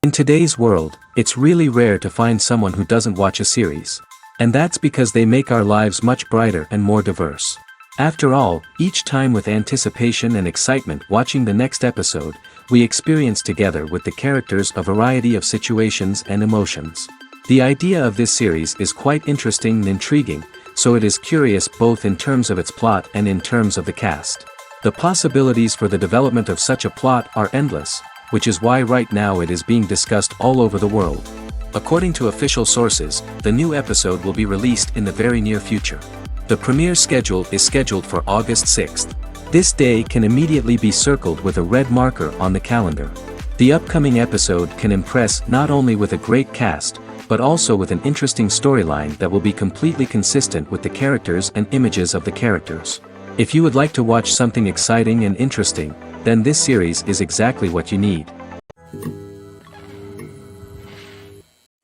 In today's world, it's really rare to find someone who doesn't watch a series. And that's because they make our lives much brighter and more diverse. After all, each time with anticipation and excitement watching the next episode, we experience together with the characters a variety of situations and emotions. The idea of this series is quite interesting and intriguing, so it is curious both in terms of its plot and in terms of the cast. The possibilities for the development of such a plot are endless, which is why right now it is being discussed all over the world. According to official sources, the new episode will be released in the very near future. The premiere schedule is scheduled for August 6th. This day can immediately be circled with a red marker on the calendar. The upcoming episode can impress not only with a great cast, but also with an interesting storyline that will be completely consistent with the characters and images of the characters. If you would like to watch something exciting and interesting, then this series is exactly what you need.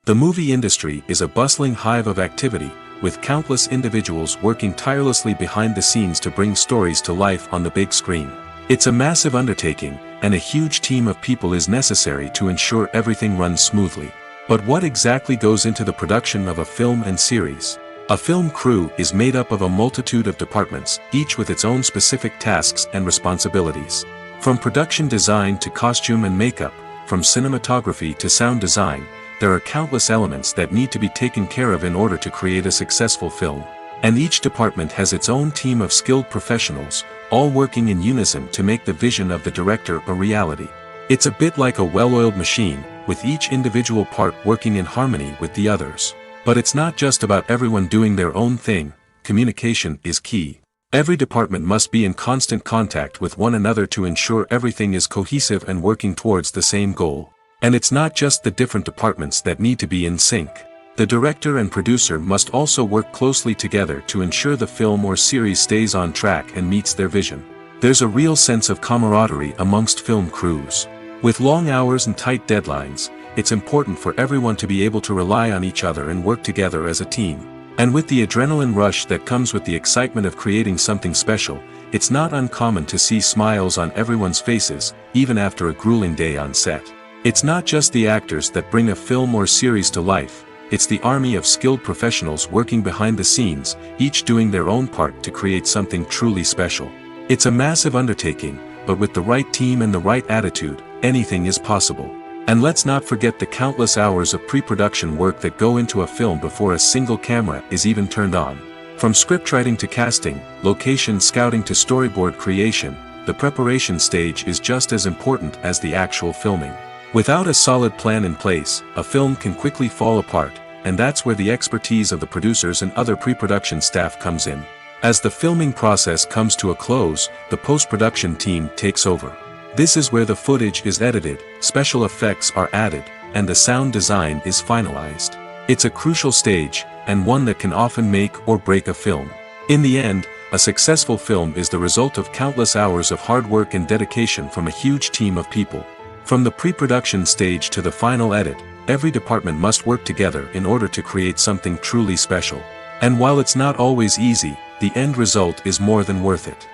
The movie industry is a bustling hive of activity, with countless individuals working tirelessly behind the scenes to bring stories to life on the big screen. It's a massive undertaking, and a huge team of people is necessary to ensure everything runs smoothly. But what exactly goes into the production of a film and series? A film crew is made up of a multitude of departments, each with its own specific tasks and responsibilities. From production design to costume and makeup, from cinematography to sound design, there are countless elements that need to be taken care of in order to create a successful film. And each department has its own team of skilled professionals, all working in unison to make the vision of the director a reality. It's a bit like a well-oiled machine, with each individual part working in harmony with the others. But it's not just about everyone doing their own thing. Communication is key. Every department must be in constant contact with one another to ensure everything is cohesive and working towards the same goal. And it's not just the different departments that need to be in sync. The director and producer must also work closely together to ensure the film or series stays on track and meets their vision. There's a real sense of camaraderie amongst film crews. With long hours and tight deadlines, it's important for everyone to be able to rely on each other and work together as a team. And with the adrenaline rush that comes with the excitement of creating something special, it's not uncommon to see smiles on everyone's faces, even after a grueling day on set. It's not just the actors that bring a film or series to life, it's the army of skilled professionals working behind the scenes, each doing their own part to create something truly special. It's a massive undertaking, but with the right team and the right attitude, anything is possible. And let's not forget the countless hours of pre-production work that go into a film before a single camera is even turned on. From scriptwriting to casting, location scouting to storyboard creation, the preparation stage is just as important as the actual filming. Without a solid plan in place, a film can quickly fall apart, and that's where the expertise of the producers and other pre-production staff comes in. As the filming process comes to a close, the post-production team takes over. This is where the footage is edited, special effects are added, and the sound design is finalized. It's a crucial stage, and one that can often make or break a film. In the end, a successful film is the result of countless hours of hard work and dedication from a huge team of people. From the pre-production stage to the final edit, every department must work together in order to create something truly special. And while it's not always easy, the end result is more than worth it.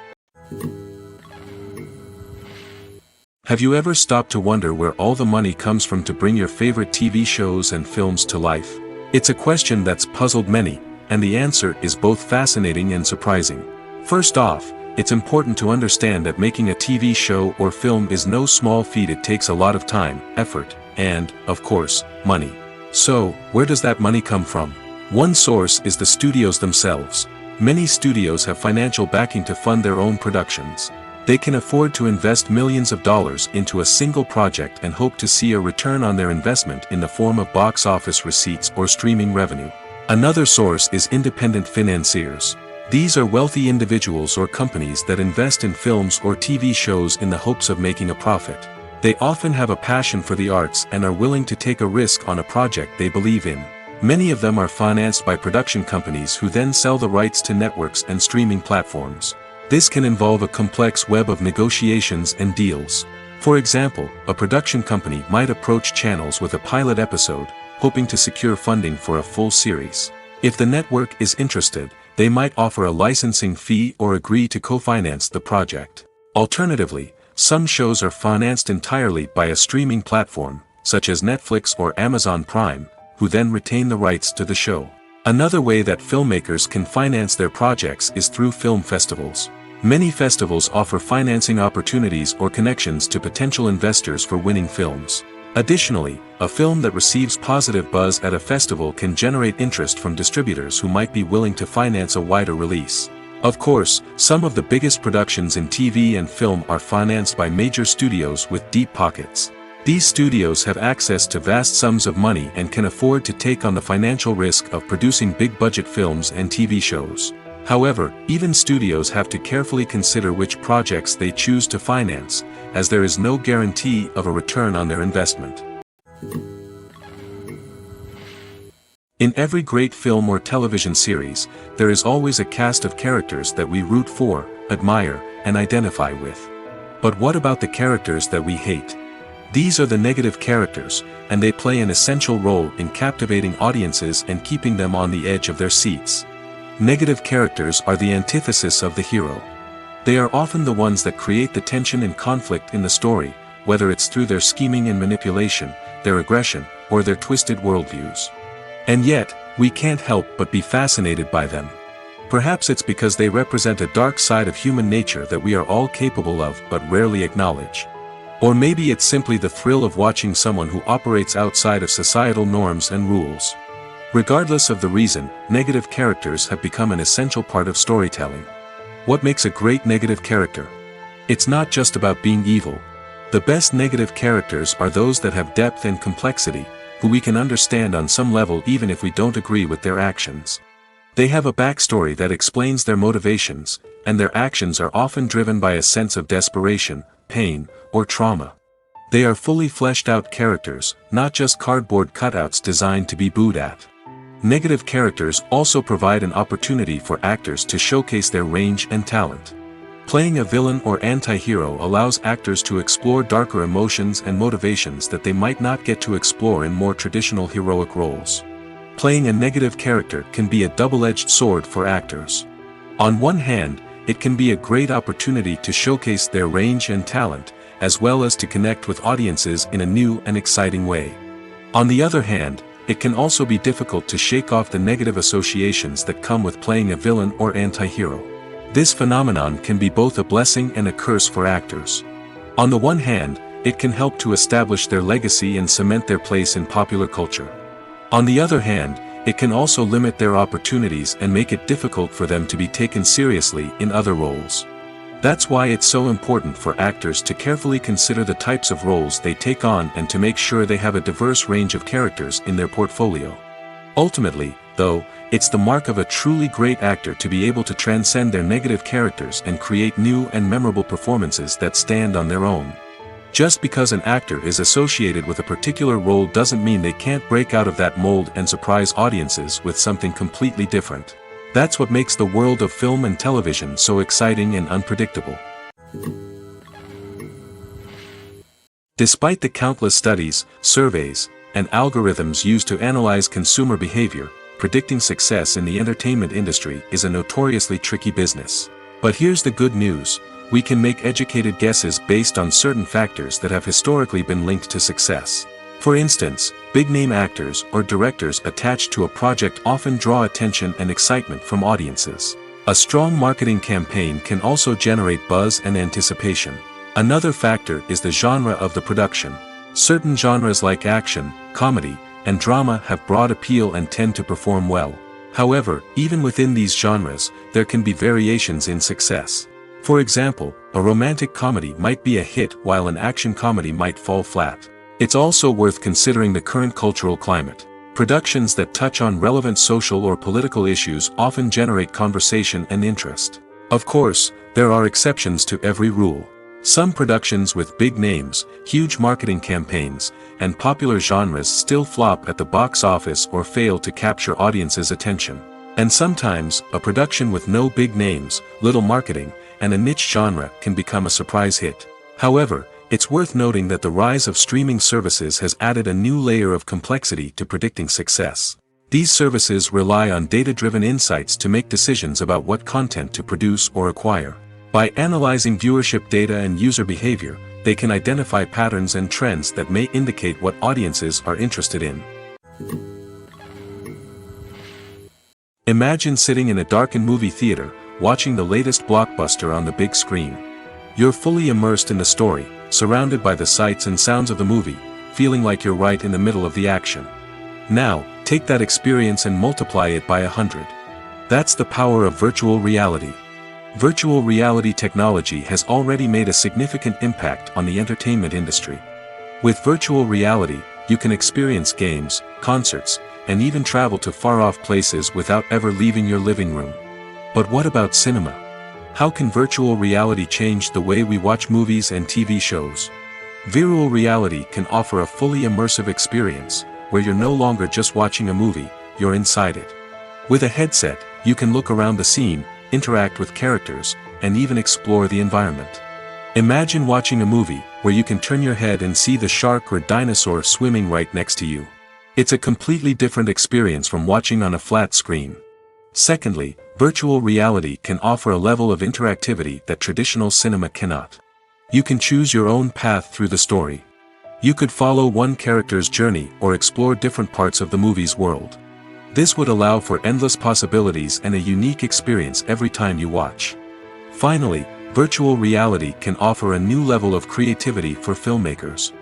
Have you ever stopped to wonder where all the money comes from to bring your favorite TV shows and films to life? It's a question that's puzzled many, and the answer is both fascinating and surprising. First off, it's important to understand that making a TV show or film is no small feat. It takes a lot of time, effort, and, of course, money. So, where does that money come from? One source is the studios themselves. Many studios have financial backing to fund their own productions. They can afford to invest millions of dollars into a single project and hope to see a return on their investment in the form of box office receipts or streaming revenue. Another source is independent financiers. These are wealthy individuals or companies that invest in films or TV shows in the hopes of making a profit. They often have a passion for the arts and are willing to take a risk on a project they believe in. Many of them are financed by production companies who then sell the rights to networks and streaming platforms. This can involve a complex web of negotiations and deals. For example, a production company might approach channels with a pilot episode, hoping to secure funding for a full series. If the network is interested, they might offer a licensing fee or agree to co-finance the project. Alternatively, some shows are financed entirely by a streaming platform, such as Netflix or Amazon Prime, who then retain the rights to the show. Another way that filmmakers can finance their projects is through film festivals. Many festivals offer financing opportunities or connections to potential investors for winning films. Additionally, a film that receives positive buzz at a festival can generate interest from distributors who might be willing to finance a wider release. Of course, some of the biggest productions in TV and film are financed by major studios with deep pockets. These studios have access to vast sums of money and can afford to take on the financial risk of producing big-budget films and TV shows. However, even studios have to carefully consider which projects they choose to finance, as there is no guarantee of a return on their investment. In every great film or television series, there is always a cast of characters that we root for, admire, and identify with. But what about the characters that we hate? These are the negative characters, and they play an essential role in captivating audiences and keeping them on the edge of their seats. Negative characters are the antithesis of the hero. They are often the ones that create the tension and conflict in the story, whether it's through their scheming and manipulation, their aggression, or their twisted worldviews. And yet, we can't help but be fascinated by them. Perhaps it's because they represent a dark side of human nature that we are all capable of but rarely acknowledge. Or maybe it's simply the thrill of watching someone who operates outside of societal norms and rules. Regardless of the reason, negative characters have become an essential part of storytelling. What makes a great negative character? It's not just about being evil. The best negative characters are those that have depth and complexity, who we can understand on some level even if we don't agree with their actions. They have a backstory that explains their motivations, and their actions are often driven by a sense of desperation, pain, or trauma. They are fully fleshed out characters, not just cardboard cutouts designed to be booed at. Negative characters also provide an opportunity for actors to showcase their range and talent. Playing a villain or anti-hero allows actors to explore darker emotions and motivations that they might not get to explore in more traditional heroic roles. Playing a negative character can be a double-edged sword for actors. On one hand, it can be a great opportunity to showcase their range and talent, as well as to connect with audiences in a new and exciting way. On the other hand, it can also be difficult to shake off the negative associations that come with playing a villain or anti-hero. This phenomenon can be both a blessing and a curse for actors. On the one hand, it can help to establish their legacy and cement their place in popular culture. On the other hand, it can also limit their opportunities and make it difficult for them to be taken seriously in other roles. That's why it's so important for actors to carefully consider the types of roles they take on and to make sure they have a diverse range of characters in their portfolio. Ultimately, though, it's the mark of a truly great actor to be able to transcend their negative characters and create new and memorable performances that stand on their own. Just because an actor is associated with a particular role doesn't mean they can't break out of that mold and surprise audiences with something completely different. That's what makes the world of film and television so exciting and unpredictable. Despite the countless studies, surveys, and algorithms used to analyze consumer behavior, predicting success in the entertainment industry is a notoriously tricky business. But here's the good news. We can make educated guesses based on certain factors that have historically been linked to success. For instance, big-name actors or directors attached to a project often draw attention and excitement from audiences. A strong marketing campaign can also generate buzz and anticipation. Another factor is the genre of the production. Certain genres like action, comedy, and drama have broad appeal and tend to perform well. However, even within these genres, there can be variations in success. For example, a romantic comedy might be a hit while an action comedy might fall flat. It's also worth considering the current cultural climate. Productions that touch on relevant social or political issues often generate conversation and interest. Of course, there are exceptions to every rule. Some productions with big names, huge marketing campaigns, and popular genres still flop at the box office or fail to capture audiences' attention. And sometimes, a production with no big names, little marketing, and a niche genre can become a surprise hit. However, it's worth noting that the rise of streaming services has added a new layer of complexity to predicting success. These services rely on data-driven insights to make decisions about what content to produce or acquire. By analyzing viewership data and user behavior, they can identify patterns and trends that may indicate what audiences are interested in. Imagine sitting in a darkened movie theater, watching the latest blockbuster on the big screen. You're fully immersed in the story, surrounded by the sights and sounds of the movie, feeling like you're right in the middle of the action. Now, take that experience and multiply it by 100. That's the power of virtual reality. Virtual reality technology has already made a significant impact on the entertainment industry. With virtual reality, you can experience games, concerts, and even travel to far-off places without ever leaving your living room. But what about cinema? How can virtual reality change the way we watch movies and TV shows? Virtual reality can offer a fully immersive experience, where you're no longer just watching a movie, you're inside it. With a headset, you can look around the scene, interact with characters, and even explore the environment. Imagine watching a movie where you can turn your head and see the shark or dinosaur swimming right next to you. It's a completely different experience from watching on a flat screen. Secondly, virtual reality can offer a level of interactivity that traditional cinema cannot. You can choose your own path through the story. You could follow one character's journey or explore different parts of the movie's world. This would allow for endless possibilities and a unique experience every time you watch. Finally, virtual reality can offer a new level of creativity for filmmakers.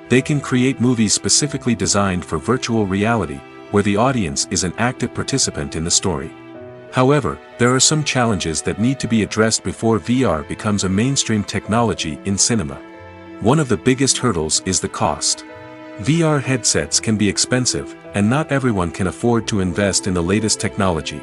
They can create movies specifically designed for virtual reality, where the audience is an active participant in the story. However, there are some challenges that need to be addressed before VR becomes a mainstream technology in cinema. One of the biggest hurdles is the cost. VR headsets can be expensive, and not everyone can afford to invest in the latest technology.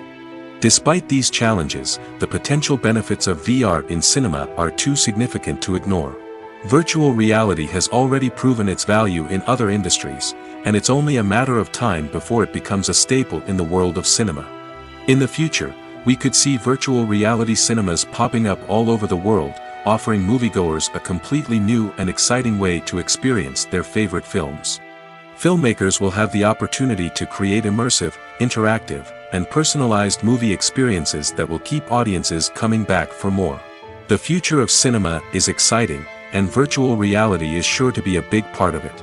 Despite these challenges, the potential benefits of VR in cinema are too significant to ignore. Virtual reality has already proven its value in other industries, and it's only a matter of time before it becomes a staple in the world of cinema. In the future, we could see virtual reality cinemas popping up all over the world, offering moviegoers a completely new and exciting way to experience their favorite films. Filmmakers will have the opportunity to create immersive, interactive, and personalized movie experiences that will keep audiences coming back for more. The future of cinema is exciting, and virtual reality is sure to be a big part of it.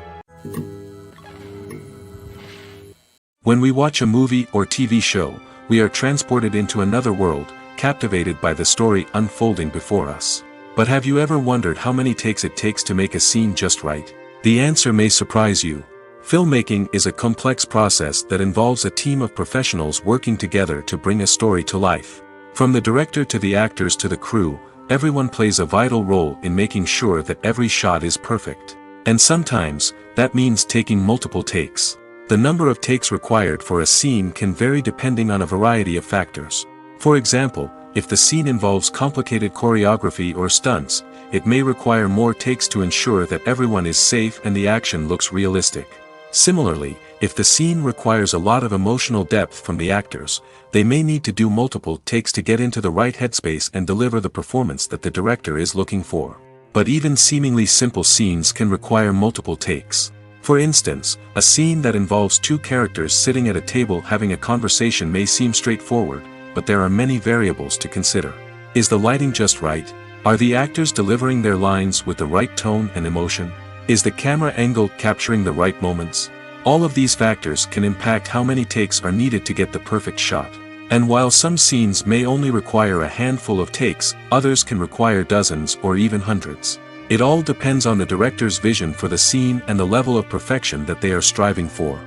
When we watch a movie or TV show, we are transported into another world, captivated by the story unfolding before us. But have you ever wondered how many takes it takes to make a scene just right? The answer may surprise you. Filmmaking is a complex process that involves a team of professionals working together to bring a story to life. From the director to the actors to the crew, everyone plays a vital role in making sure that every shot is perfect. And sometimes, that means taking multiple takes. The number of takes required for a scene can vary depending on a variety of factors. For example, if the scene involves complicated choreography or stunts, it may require more takes to ensure that everyone is safe and the action looks realistic. Similarly, if the scene requires a lot of emotional depth from the actors, they may need to do multiple takes to get into the right headspace and deliver the performance that the director is looking for. But even seemingly simple scenes can require multiple takes. For instance, a scene that involves two characters sitting at a table having a conversation may seem straightforward, but there are many variables to consider. Is the lighting just right? Are the actors delivering their lines with the right tone and emotion? Is the camera angle capturing the right moments? All of these factors can impact how many takes are needed to get the perfect shot. And while some scenes may only require a handful of takes, others can require dozens or even hundreds. It all depends on the director's vision for the scene and the level of perfection that they are striving for.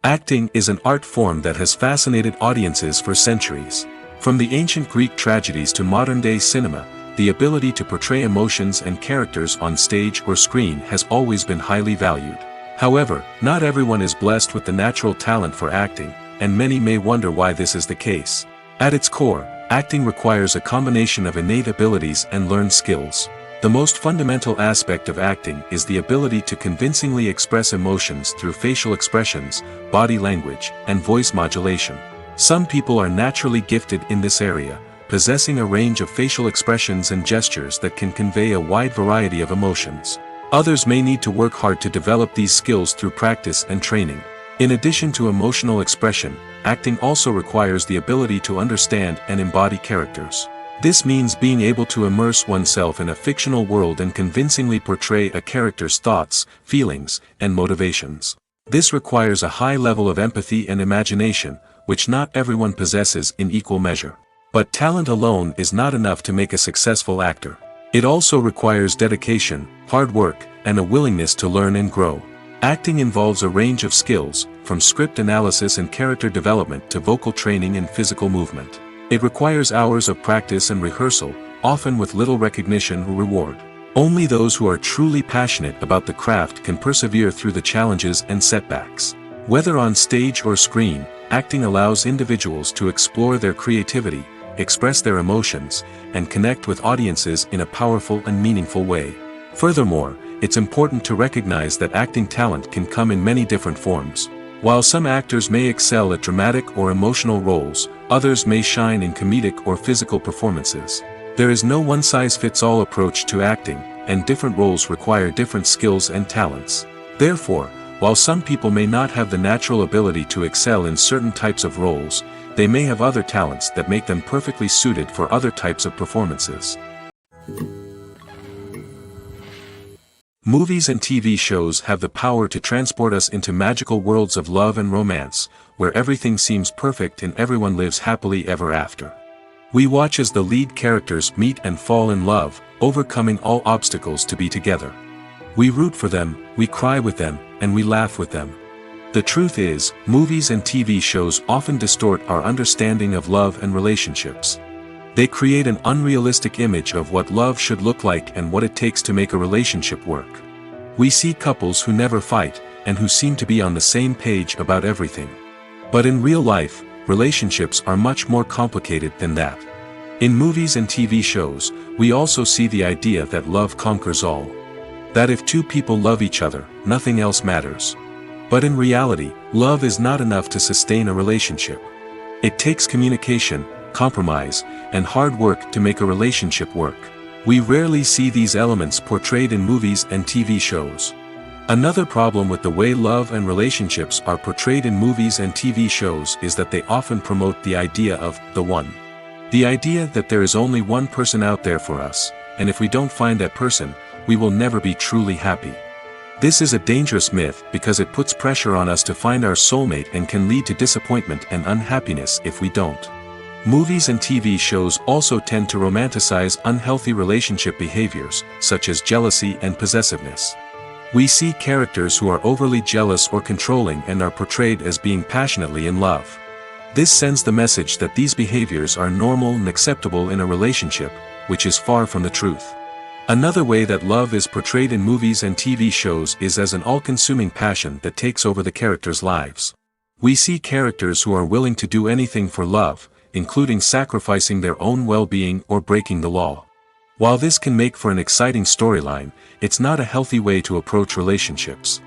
Acting is an art form that has fascinated audiences for centuries. From the ancient Greek tragedies to modern-day cinema, the ability to portray emotions and characters on stage or screen has always been highly valued. However, not everyone is blessed with the natural talent for acting, and many may wonder why this is the case. At its core, acting requires a combination of innate abilities and learned skills. The most fundamental aspect of acting is the ability to convincingly express emotions through facial expressions, body language, and voice modulation. Some people are naturally gifted in this area, possessing a range of facial expressions and gestures that can convey a wide variety of emotions. Others may need to work hard to develop these skills through practice and training. In addition to emotional expression, acting also requires the ability to understand and embody characters. This means being able to immerse oneself in a fictional world and convincingly portray a character's thoughts, feelings, and motivations. This requires a high level of empathy and imagination, which not everyone possesses in equal measure. But talent alone is not enough to make a successful actor. It also requires dedication, hard work, and a willingness to learn and grow. Acting involves a range of skills, from script analysis and character development to vocal training and physical movement. It requires hours of practice and rehearsal, often with little recognition or reward. Only those who are truly passionate about the craft can persevere through the challenges and setbacks. Whether on stage or screen, acting allows individuals to explore their creativity, express their emotions, and connect with audiences in a powerful and meaningful way. Furthermore, it's important to recognize that acting talent can come in many different forms. While some actors may excel at dramatic or emotional roles, others may shine in comedic or physical performances. There is no one-size-fits-all approach to acting, and different roles require different skills and talents. Therefore, while some people may not have the natural ability to excel in certain types of roles, they may have other talents that make them perfectly suited for other types of performances. Movies and TV shows have the power to transport us into magical worlds of love and romance, where everything seems perfect and everyone lives happily ever after. We watch as the lead characters meet and fall in love, overcoming all obstacles to be together. We root for them, we cry with them, and we laugh with them. The truth is, movies and TV shows often distort our understanding of love and relationships. They create an unrealistic image of what love should look like and what it takes to make a relationship work. We see couples who never fight, and who seem to be on the same page about everything. But in real life, relationships are much more complicated than that. In movies and TV shows, we also see the idea that love conquers all. That if two people love each other, nothing else matters. But in reality, love is not enough to sustain a relationship. It takes communication, compromise, and hard work to make a relationship work. We rarely see these elements portrayed in movies and TV shows. Another problem with the way love and relationships are portrayed in movies and TV shows is that they often promote the idea of the one. The idea that there is only one person out there for us, and if we don't find that person, we will never be truly happy. This is a dangerous myth because it puts pressure on us to find our soulmate and can lead to disappointment and unhappiness if we don't. Movies and TV shows also tend to romanticize unhealthy relationship behaviors, such as jealousy and possessiveness. We see characters who are overly jealous or controlling and are portrayed as being passionately in love. This sends the message that these behaviors are normal and acceptable in a relationship, which is far from the truth. Another way that love is portrayed in movies and TV shows is as an all-consuming passion that takes over the characters' lives. We see characters who are willing to do anything for love, including sacrificing their own well-being or breaking the law. While this can make for an exciting storyline, it's not a healthy way to approach relationships.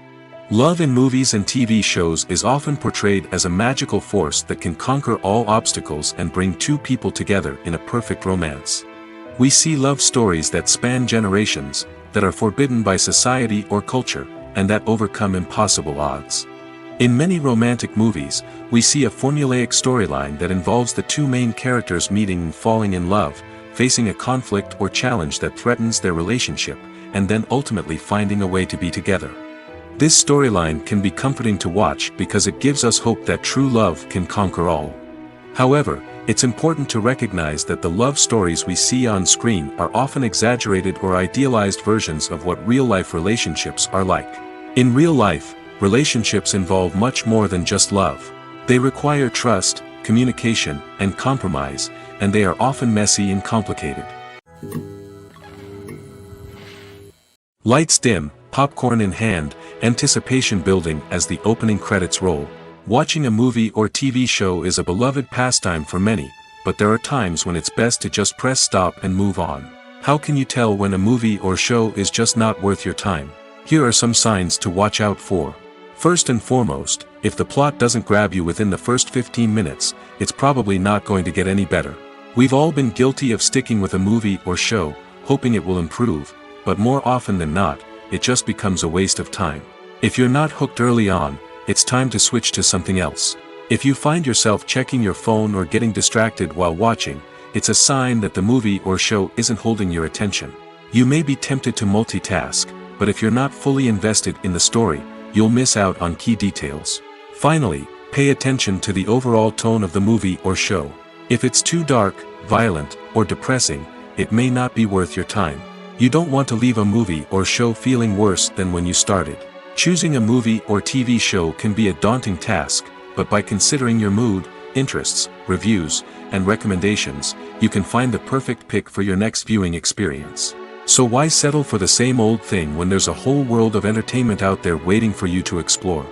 Love in movies and TV shows is often portrayed as a magical force that can conquer all obstacles and bring two people together in a perfect romance. We see love stories that span generations, that are forbidden by society or culture, and that overcome impossible odds. In many romantic movies, we see a formulaic storyline that involves the two main characters meeting and falling in love, facing a conflict or challenge that threatens their relationship, and then ultimately finding a way to be together. This storyline can be comforting to watch because it gives us hope that true love can conquer all. However, it's important to recognize that the love stories we see on screen are often exaggerated or idealized versions of what real-life relationships are like. In real life, relationships involve much more than just love. They require trust, communication, and compromise, and they are often messy and complicated. Lights dim, popcorn in hand, anticipation building as the opening credits roll. Watching a movie or TV show is a beloved pastime for many, but there are times when it's best to just press stop and move on. How can you tell when a movie or show is just not worth your time? Here are some signs to watch out for. First and foremost, if the plot doesn't grab you within the first 15 minutes, it's probably not going to get any better. We've all been guilty of sticking with a movie or show, hoping it will improve, but more often than not, it just becomes a waste of time. If you're not hooked early on, it's time to switch to something else. If you find yourself checking your phone or getting distracted while watching, it's a sign that the movie or show isn't holding your attention. You may be tempted to multitask, but if you're not fully invested in the story, you'll miss out on key details. Finally, pay attention to the overall tone of the movie or show. If it's too dark, violent, or depressing, it may not be worth your time. You don't want to leave a movie or show feeling worse than when you started. Choosing a movie or TV show can be a daunting task, but by considering your mood, interests, reviews, and recommendations, you can find the perfect pick for your next viewing experience. So why settle for the same old thing when there's a whole world of entertainment out there waiting for you to explore?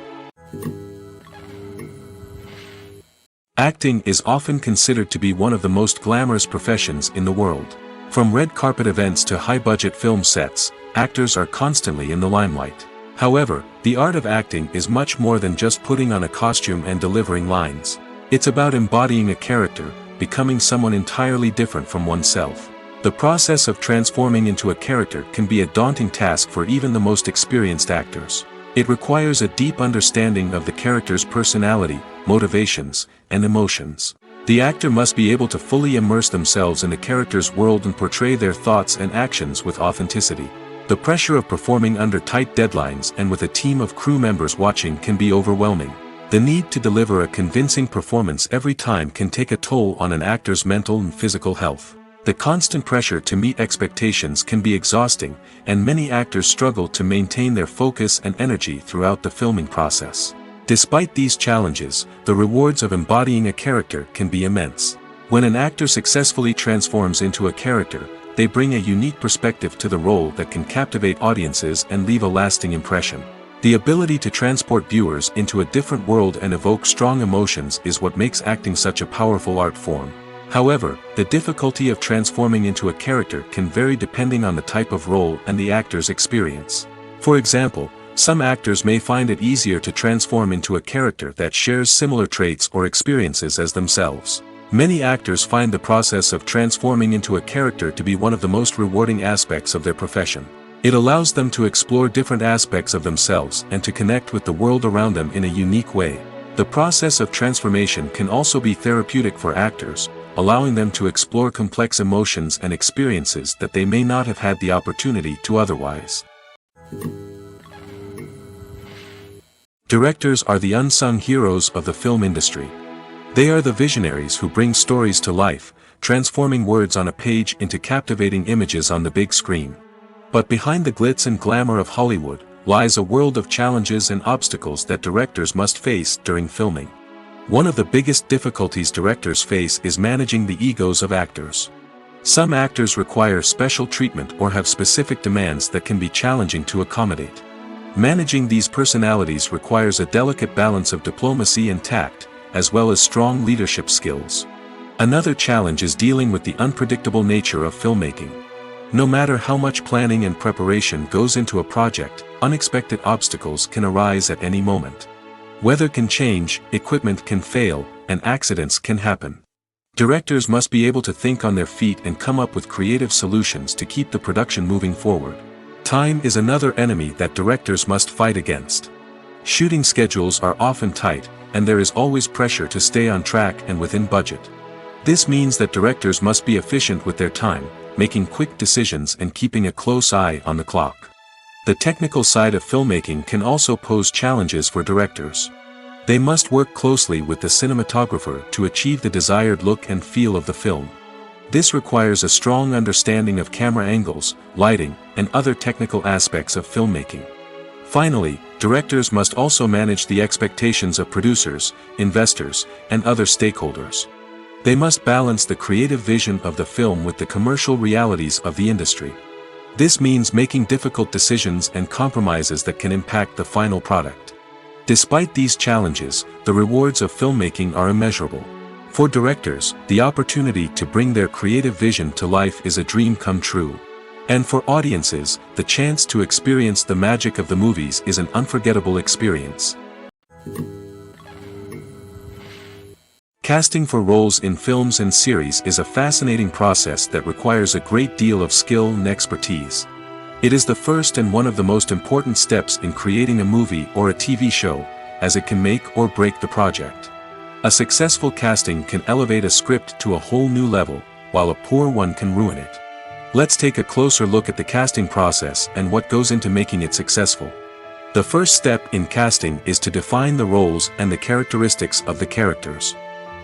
Acting is often considered to be one of the most glamorous professions in the world. From red carpet events to high-budget film sets, actors are constantly in the limelight. However, the art of acting is much more than just putting on a costume and delivering lines. It's about embodying a character, becoming someone entirely different from oneself. The process of transforming into a character can be a daunting task for even the most experienced actors. It requires a deep understanding of the character's personality, motivations, and emotions. The actor must be able to fully immerse themselves in the character's world and portray their thoughts and actions with authenticity. The pressure of performing under tight deadlines and with a team of crew members watching can be overwhelming. The need to deliver a convincing performance every time can take a toll on an actor's mental and physical health. The constant pressure to meet expectations can be exhausting, and many actors struggle to maintain their focus and energy throughout the filming process. Despite these challenges, the rewards of embodying a character can be immense. When an actor successfully transforms into a character, they bring a unique perspective to the role that can captivate audiences and leave a lasting impression. The ability to transport viewers into a different world and evoke strong emotions is what makes acting such a powerful art form. However, the difficulty of transforming into a character can vary depending on the type of role and the actor's experience. For example, some actors may find it easier to transform into a character that shares similar traits or experiences as themselves. Many actors find the process of transforming into a character to be one of the most rewarding aspects of their profession. It allows them to explore different aspects of themselves and to connect with the world around them in a unique way. The process of transformation can also be therapeutic for actors, allowing them to explore complex emotions and experiences that they may not have had the opportunity to otherwise. Directors are the unsung heroes of the film industry. They are the visionaries who bring stories to life, transforming words on a page into captivating images on the big screen. But behind the glitz and glamour of Hollywood, lies a world of challenges and obstacles that directors must face during filming. One of the biggest difficulties directors face is managing the egos of actors. Some actors require special treatment or have specific demands that can be challenging to accommodate. Managing these personalities requires a delicate balance of diplomacy and tact, as well as strong leadership skills. Another challenge is dealing with the unpredictable nature of filmmaking. No matter how much planning and preparation goes into a project, unexpected obstacles can arise at any moment. Weather can change, equipment can fail, and accidents can happen. Directors must be able to think on their feet and come up with creative solutions to keep the production moving forward. Time is another enemy that directors must fight against. Shooting schedules are often tight, and there is always pressure to stay on track and within budget. This means that directors must be efficient with their time, making quick decisions and keeping a close eye on the clock. The technical side of filmmaking can also pose challenges for directors. They must work closely with the cinematographer to achieve the desired look and feel of the film. This requires a strong understanding of camera angles, lighting, and other technical aspects of filmmaking. Finally, directors must also manage the expectations of producers, investors, and other stakeholders. They must balance the creative vision of the film with the commercial realities of the industry. This means making difficult decisions and compromises that can impact the final product. Despite these challenges, the rewards of filmmaking are immeasurable. For directors, the opportunity to bring their creative vision to life is a dream come true. And for audiences, the chance to experience the magic of the movies is an unforgettable experience. Casting for roles in films and series is a fascinating process that requires a great deal of skill and expertise. It is the first and one of the most important steps in creating a movie or a TV show, as it can make or break the project. A successful casting can elevate a script to a whole new level, while a poor one can ruin it. Let's take a closer look at the casting process and what goes into making it successful. The first step in casting is to define the roles and the characteristics of the characters.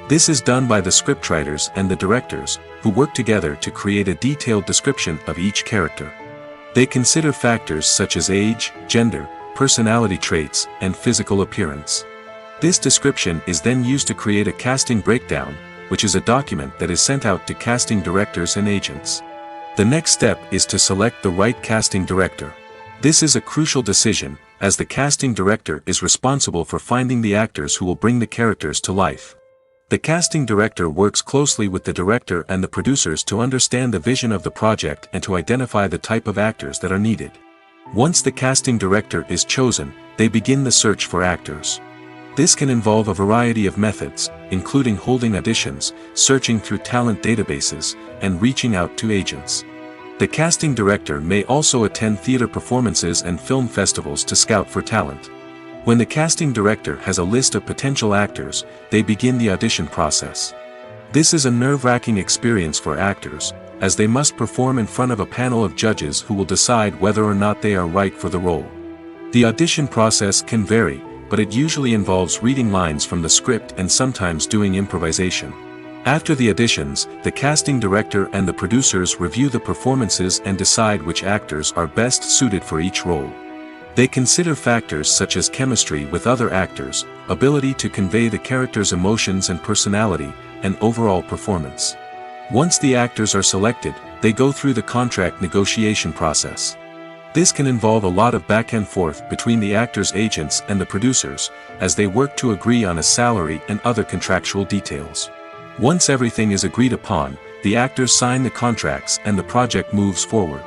This is done by the scriptwriters and the directors, who work together to create a detailed description of each character. They consider factors such as age, gender, personality traits, and physical appearance. This description is then used to create a casting breakdown, which is a document that is sent out to casting directors and agents. The next step is to select the right casting director. This is a crucial decision, as the casting director is responsible for finding the actors who will bring the characters to life. The casting director works closely with the director and the producers to understand the vision of the project and to identify the type of actors that are needed. Once the casting director is chosen, they begin the search for actors. This can involve a variety of methods, including holding auditions, searching through talent databases, and reaching out to agents. The casting director may also attend theater performances and film festivals to scout for talent. When the casting director has a list of potential actors, they begin the audition process. This is a nerve-wracking experience for actors, as they must perform in front of a panel of judges who will decide whether or not they are right for the role. The audition process can vary, but it usually involves reading lines from the script and sometimes doing improvisation. After the auditions, the casting director and the producers review the performances and decide which actors are best suited for each role. They consider factors such as chemistry with other actors, ability to convey the character's emotions and personality, and overall performance. Once the actors are selected, they go through the contract negotiation process. This can involve a lot of back and forth between the actors' agents and the producers, as they work to agree on a salary and other contractual details. Once everything is agreed upon, the actors sign the contracts and the project moves forward.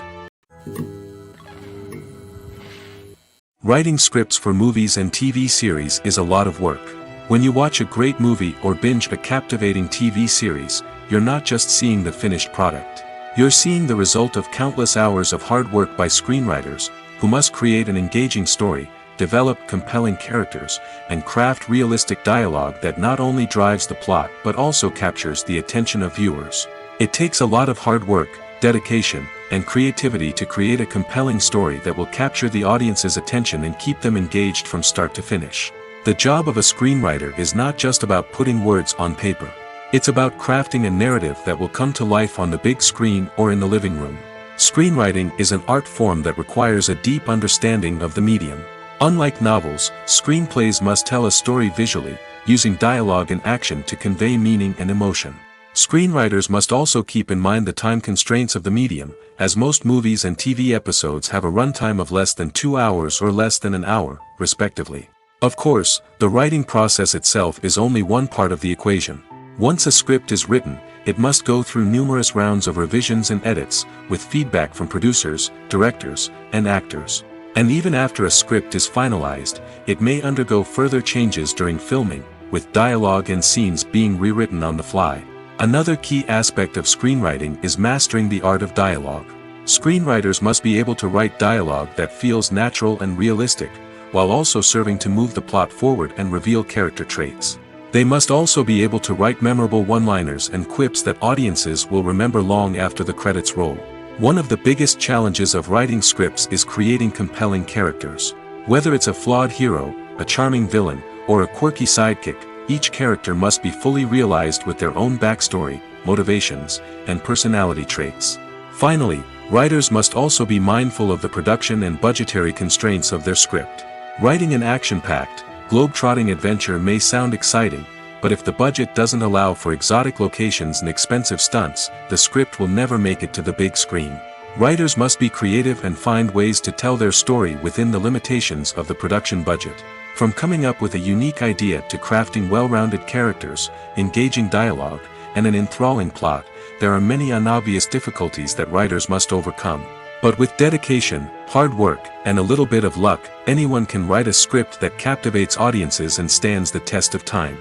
Writing scripts for movies and TV series is a lot of work. When you watch a great movie or binge a captivating TV series, you're not just seeing the finished product. You're seeing the result of countless hours of hard work by screenwriters, who must create an engaging story, develop compelling characters, and craft realistic dialogue that not only drives the plot but also captures the attention of viewers. It takes a lot of hard work, dedication, and creativity to create a compelling story that will capture the audience's attention and keep them engaged from start to finish. The job of a screenwriter is not just about putting words on paper. It's about crafting a narrative that will come to life on the big screen or in the living room. Screenwriting is an art form that requires a deep understanding of the medium. Unlike novels, screenplays must tell a story visually, using dialogue and action to convey meaning and emotion. Screenwriters must also keep in mind the time constraints of the medium, as most movies and TV episodes have a runtime of less than 2 hours or less than an hour, respectively. Of course, the writing process itself is only one part of the equation. Once a script is written, it must go through numerous rounds of revisions and edits, with feedback from producers, directors, and actors. And even after a script is finalized, it may undergo further changes during filming, with dialogue and scenes being rewritten on the fly. Another key aspect of screenwriting is mastering the art of dialogue. Screenwriters must be able to write dialogue that feels natural and realistic, while also serving to move the plot forward and reveal character traits. They must also be able to write memorable one-liners and quips that audiences will remember long after the credits roll. One of the biggest challenges of writing scripts is creating compelling characters. Whether it's a flawed hero, a charming villain, or a quirky sidekick, each character must be fully realized with their own backstory, motivations, and personality traits. Finally, writers must also be mindful of the production and budgetary constraints of their script. Writing an action-packed, globe-trotting adventure may sound exciting, but if the budget doesn't allow for exotic locations and expensive stunts, the script will never make it to the big screen. Writers must be creative and find ways to tell their story within the limitations of the production budget. From coming up with a unique idea to crafting well-rounded characters, engaging dialogue, and an enthralling plot, there are many unobvious difficulties that writers must overcome. But with dedication, hard work, and a little bit of luck, anyone can write a script that captivates audiences and stands the test of time.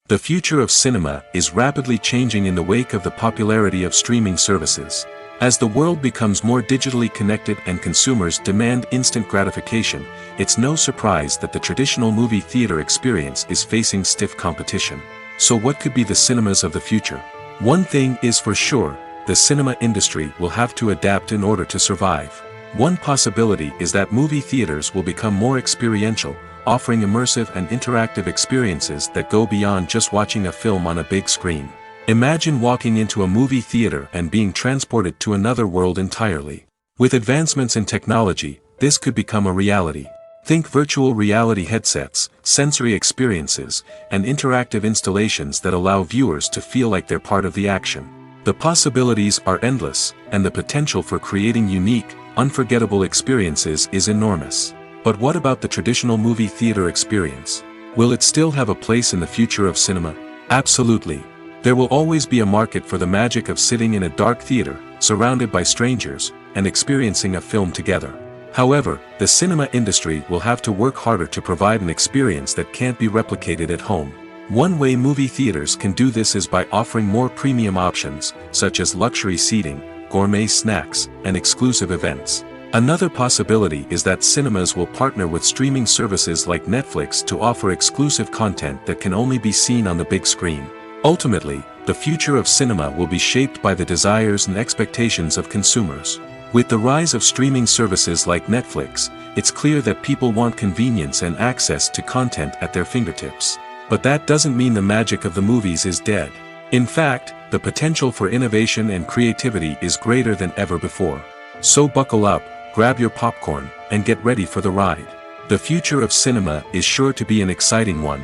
The future of cinema is rapidly changing in the wake of the popularity of streaming services. As the world becomes more digitally connected and consumers demand instant gratification, it's no surprise that the traditional movie theater experience is facing stiff competition. So what could be the cinemas of the future? One thing is for sure, the cinema industry will have to adapt in order to survive. One possibility is that movie theaters will become more experiential, offering immersive and interactive experiences that go beyond just watching a film on a big screen. Imagine walking into a movie theater and being transported to another world entirely. With advancements in technology, this could become a reality. Think virtual reality headsets, sensory experiences, and interactive installations that allow viewers to feel like they're part of the action. The possibilities are endless, and the potential for creating unique, unforgettable experiences is enormous. But what about the traditional movie theater experience? Will it still have a place in the future of cinema? Absolutely. There will always be a market for the magic of sitting in a dark theater, surrounded by strangers, and experiencing a film together. However, the cinema industry will have to work harder to provide an experience that can't be replicated at home. One way movie theaters can do this is by offering more premium options, such as luxury seating, gourmet snacks, and exclusive events. Another possibility is that cinemas will partner with streaming services like Netflix to offer exclusive content that can only be seen on the big screen. Ultimately, the future of cinema will be shaped by the desires and expectations of consumers. With the rise of streaming services like Netflix, it's clear that people want convenience and access to content at their fingertips. But that doesn't mean the magic of the movies is dead. In fact, the potential for innovation and creativity is greater than ever before. So buckle up, grab your popcorn, and get ready for the ride. The future of cinema is sure to be an exciting one.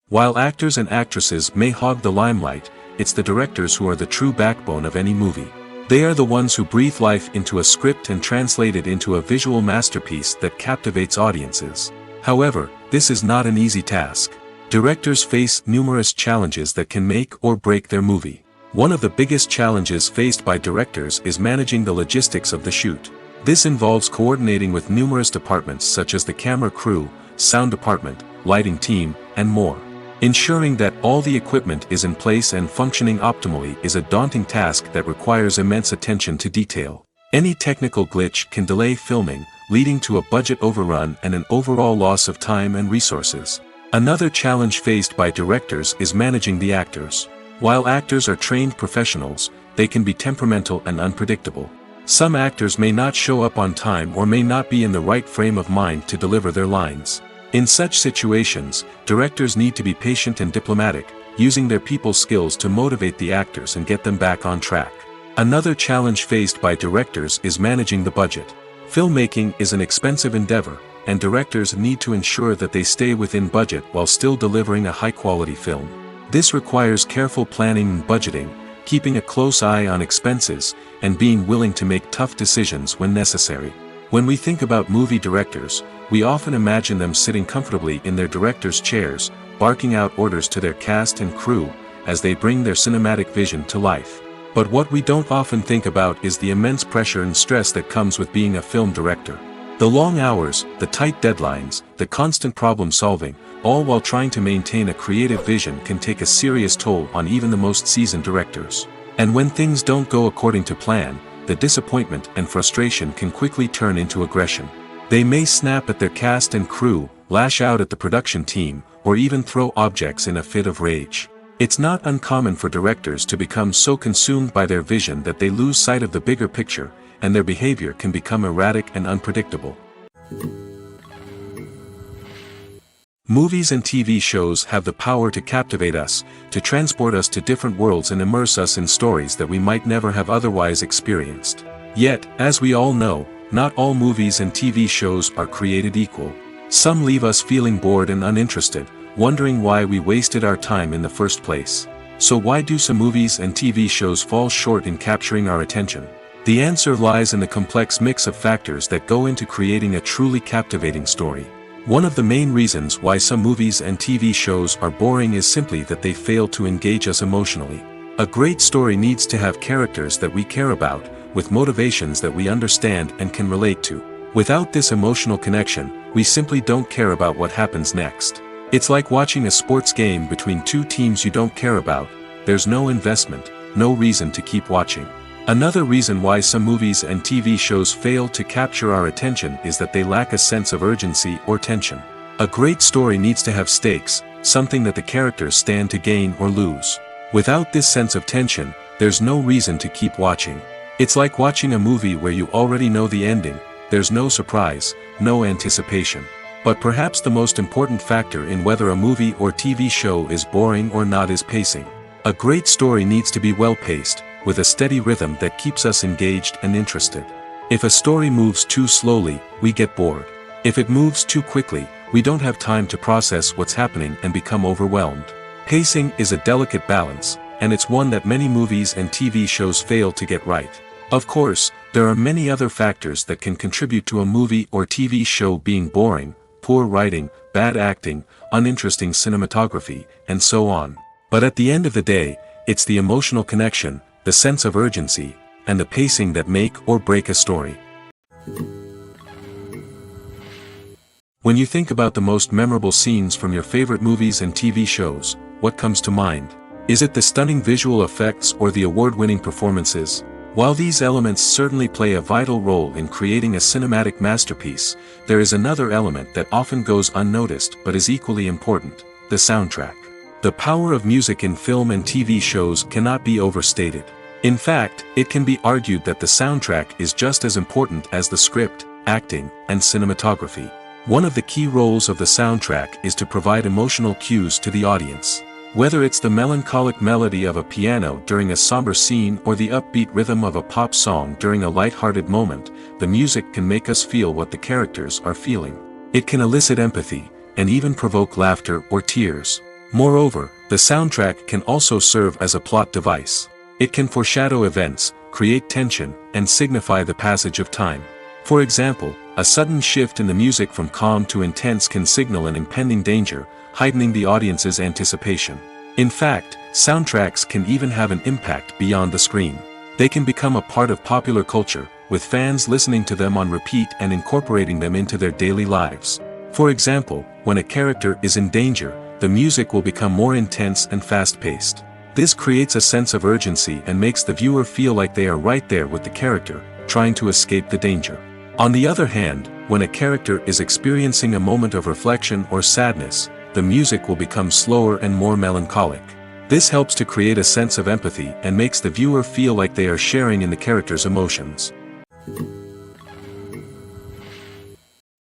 While actors and actresses may hog the limelight, it's the directors who are the true backbone of any movie. They are the ones who breathe life into a script and translate it into a visual masterpiece that captivates audiences. However, this is not an easy task. Directors face numerous challenges that can make or break their movie. One of the biggest challenges faced by directors is managing the logistics of the shoot. This involves coordinating with numerous departments such as the camera crew, sound department, lighting team, and more. Ensuring that all the equipment is in place and functioning optimally is a daunting task that requires immense attention to detail. Any technical glitch can delay filming, leading to a budget overrun and an overall loss of time and resources. Another challenge faced by directors is managing the actors. While actors are trained professionals, they can be temperamental and unpredictable. Some actors may not show up on time or may not be in the right frame of mind to deliver their lines. In such situations, directors need to be patient and diplomatic, using their people skills to motivate the actors and get them back on track. Another challenge faced by directors is managing the budget. Filmmaking is an expensive endeavor, and directors need to ensure that they stay within budget while still delivering a high-quality film. This requires careful planning and budgeting, keeping a close eye on expenses, and being willing to make tough decisions when necessary. When we think about movie directors, we often imagine them sitting comfortably in their director's chairs, barking out orders to their cast and crew, as they bring their cinematic vision to life. But what we don't often think about is the immense pressure and stress that comes with being a film director. The long hours, the tight deadlines, the constant problem solving, all while trying to maintain a creative vision can take a serious toll on even the most seasoned directors. And when things don't go according to plan, the disappointment and frustration can quickly turn into aggression. They may snap at their cast and crew, lash out at the production team, or even throw objects in a fit of rage. It's not uncommon for directors to become so consumed by their vision that they lose sight of the bigger picture, and their behavior can become erratic and unpredictable. Movies and TV shows have the power to captivate us, to transport us to different worlds and immerse us in stories that we might never have otherwise experienced. Yet, as we all know, not all movies and TV shows are created equal. Some leave us feeling bored and uninterested, wondering why we wasted our time in the first place. So why do some movies and TV shows fall short in capturing our attention? The answer lies in the complex mix of factors that go into creating a truly captivating story. One of the main reasons why some movies and TV shows are boring is simply that they fail to engage us emotionally. A great story needs to have characters that we care about, with motivations that we understand and can relate to. Without this emotional connection, we simply don't care about what happens next. It's like watching a sports game between two teams you don't care about. There's no investment, no reason to keep watching. Another reason why some movies and TV shows fail to capture our attention is that they lack a sense of urgency or tension. A great story needs to have stakes, something that the characters stand to gain or lose. Without this sense of tension, there's no reason to keep watching. It's like watching a movie where you already know the ending. There's no surprise, no anticipation. But perhaps the most important factor in whether a movie or TV show is boring or not is pacing. A great story needs to be well-paced, with a steady rhythm that keeps us engaged and interested. If a story moves too slowly, we get bored. If it moves too quickly, we don't have time to process what's happening and become overwhelmed. Pacing is a delicate balance, and it's one that many movies and TV shows fail to get right. Of course, there are many other factors that can contribute to a movie or TV show being boring: poor writing, bad acting, uninteresting cinematography, and so on. But at the end of the day, it's the emotional connection, the sense of urgency, and the pacing that make or break a story. When you think about the most memorable scenes from your favorite movies and TV shows, what comes to mind? Is it the stunning visual effects or the award-winning performances? While these elements certainly play a vital role in creating a cinematic masterpiece, there is another element that often goes unnoticed but is equally important: the soundtrack. The power of music in film and TV shows cannot be overstated. In fact, it can be argued that the soundtrack is just as important as the script, acting, and cinematography. One of the key roles of the soundtrack is to provide emotional cues to the audience. Whether it's the melancholic melody of a piano during a somber scene or the upbeat rhythm of a pop song during a light-hearted moment, the music can make us feel what the characters are feeling. It can elicit empathy, and even provoke laughter or tears. Moreover, the soundtrack can also serve as a plot device. It can foreshadow events, create tension, and signify the passage of time. For example, a sudden shift in the music from calm to intense can signal an impending danger, heightening the audience's anticipation. In fact, soundtracks can even have an impact beyond the screen. They can become a part of popular culture, with fans listening to them on repeat and incorporating them into their daily lives. For example, when a character is in danger, the music will become more intense and fast-paced. This creates a sense of urgency and makes the viewer feel like they are right there with the character, trying to escape the danger. On the other hand, when a character is experiencing a moment of reflection or sadness, the music will become slower and more melancholic. This helps to create a sense of empathy and makes the viewer feel like they are sharing in the character's emotions.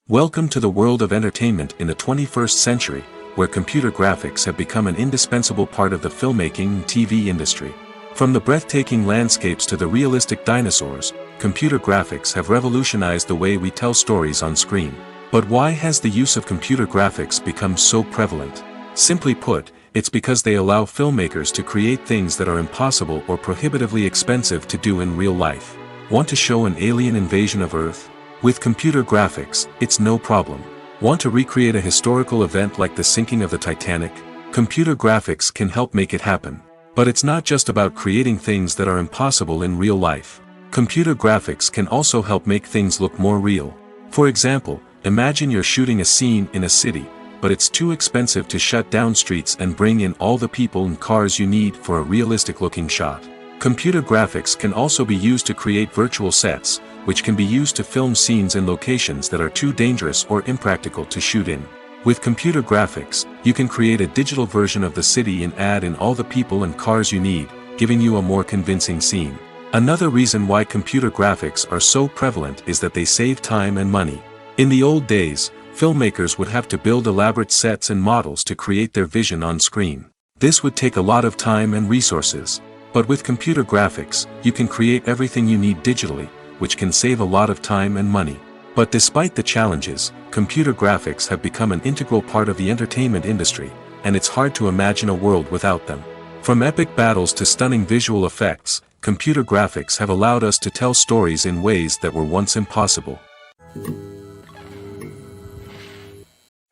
Welcome to the world of entertainment in the 21st century, where computer graphics have become an indispensable part of the filmmaking and TV industry. From the breathtaking landscapes to the realistic dinosaurs, computer graphics have revolutionized the way we tell stories on screen. But why has the use of computer graphics become so prevalent? Simply put, it's because they allow filmmakers to create things that are impossible or prohibitively expensive to do in real life. Want to show an alien invasion of Earth? With computer graphics, it's no problem. Want to recreate a historical event like the sinking of the Titanic? Computer graphics can help make it happen. But it's not just about creating things that are impossible in real life. Computer graphics can also help make things look more real. For example, imagine you're shooting a scene in a city, but it's too expensive to shut down streets and bring in all the people and cars you need for a realistic-looking shot. Computer graphics can also be used to create virtual sets, which can be used to film scenes in locations that are too dangerous or impractical to shoot in. With computer graphics, you can create a digital version of the city and add in all the people and cars you need, giving you a more convincing scene. Another reason why computer graphics are so prevalent is that they save time and money. In the old days, filmmakers would have to build elaborate sets and models to create their vision on screen. This would take a lot of time and resources. But with computer graphics, you can create everything you need digitally, which can save a lot of time and money. But despite the challenges, computer graphics have become an integral part of the entertainment industry, and it's hard to imagine a world without them. From epic battles to stunning visual effects, computer graphics have allowed us to tell stories in ways that were once impossible.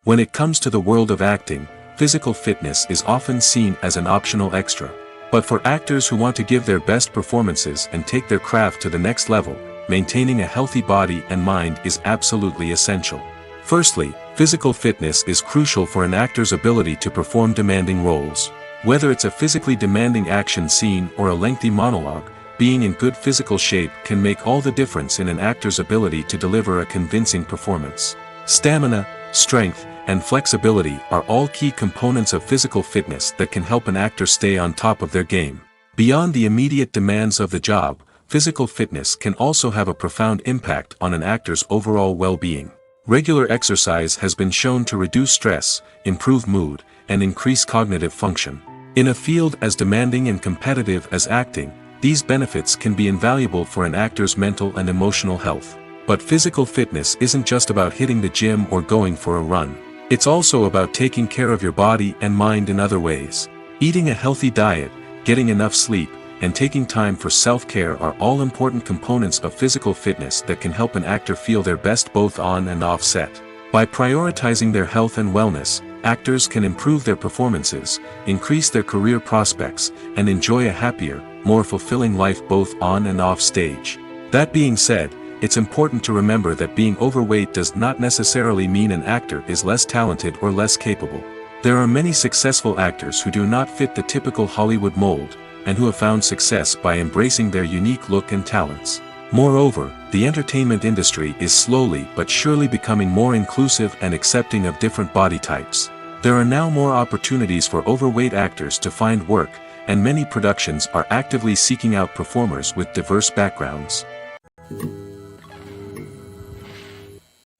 When it comes to the world of acting, physical fitness is often seen as an optional extra. But for actors who want to give their best performances and take their craft to the next level, maintaining a healthy body and mind is absolutely essential. Firstly, physical fitness is crucial for an actor's ability to perform demanding roles. Whether it's a physically demanding action scene or a lengthy monologue, being in good physical shape can make all the difference in an actor's ability to deliver a convincing performance. Stamina, strength, and flexibility are all key components of physical fitness that can help an actor stay on top of their game. Beyond the immediate demands of the job, physical fitness can also have a profound impact on an actor's overall well-being. Regular exercise has been shown to reduce stress, improve mood, and increase cognitive function. In a field as demanding and competitive as acting, these benefits can be invaluable for an actor's mental and emotional health. But physical fitness isn't just about hitting the gym or going for a run. It's also about taking care of your body and mind in other ways. Eating a healthy diet, getting enough sleep, and taking time for self-care are all important components of physical fitness that can help an actor feel their best both on and off set. By prioritizing their health and wellness, actors can improve their performances, increase their career prospects, and enjoy a happier, more fulfilling life both on and off stage. That being said, it's important to remember that being overweight does not necessarily mean an actor is less talented or less capable. There are many successful actors who do not fit the typical Hollywood mold, and who have found success by embracing their unique look and talents. Moreover, the entertainment industry is slowly but surely becoming more inclusive and accepting of different body types. There are now more opportunities for overweight actors to find work, and many productions are actively seeking out performers with diverse backgrounds.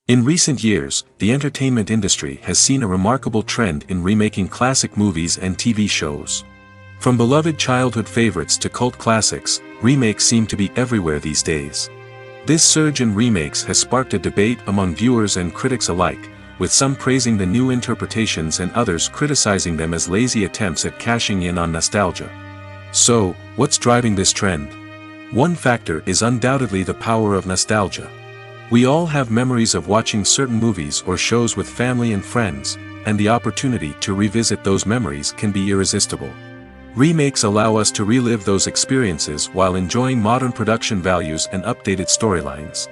In recent years, the entertainment industry has seen a remarkable trend in remaking classic movies and TV shows. From beloved childhood favorites to cult classics, remakes seem to be everywhere these days. This surge in remakes has sparked a debate among viewers and critics alike, with some praising the new interpretations and others criticizing them as lazy attempts at cashing in on nostalgia. So, what's driving this trend? One factor is undoubtedly the power of nostalgia. We all have memories of watching certain movies or shows with family and friends, and the opportunity to revisit those memories can be irresistible. Remakes allow us to relive those experiences while enjoying modern production values and updated storylines.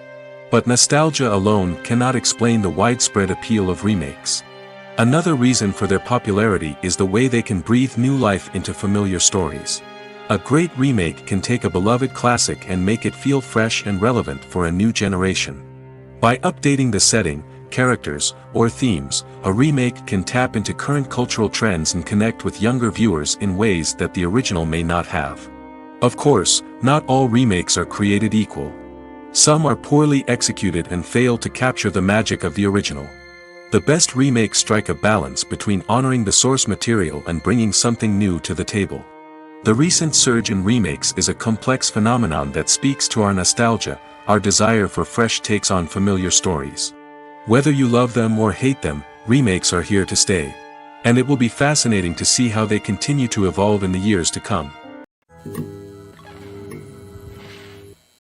But nostalgia alone cannot explain the widespread appeal of remakes. Another reason for their popularity is the way they can breathe new life into familiar stories. A great remake can take a beloved classic and make it feel fresh and relevant for a new generation. By updating the setting, characters, or themes, a remake can tap into current cultural trends and connect with younger viewers in ways that the original may not have. Of course, not all remakes are created equal. Some are poorly executed and fail to capture the magic of the original. The best remakes strike a balance between honoring the source material and bringing something new to the table. The recent surge in remakes is a complex phenomenon that speaks to our nostalgia, our desire for fresh takes on familiar stories. Whether you love them or hate them, remakes are here to stay. And it will be fascinating to see how they continue to evolve in the years to come.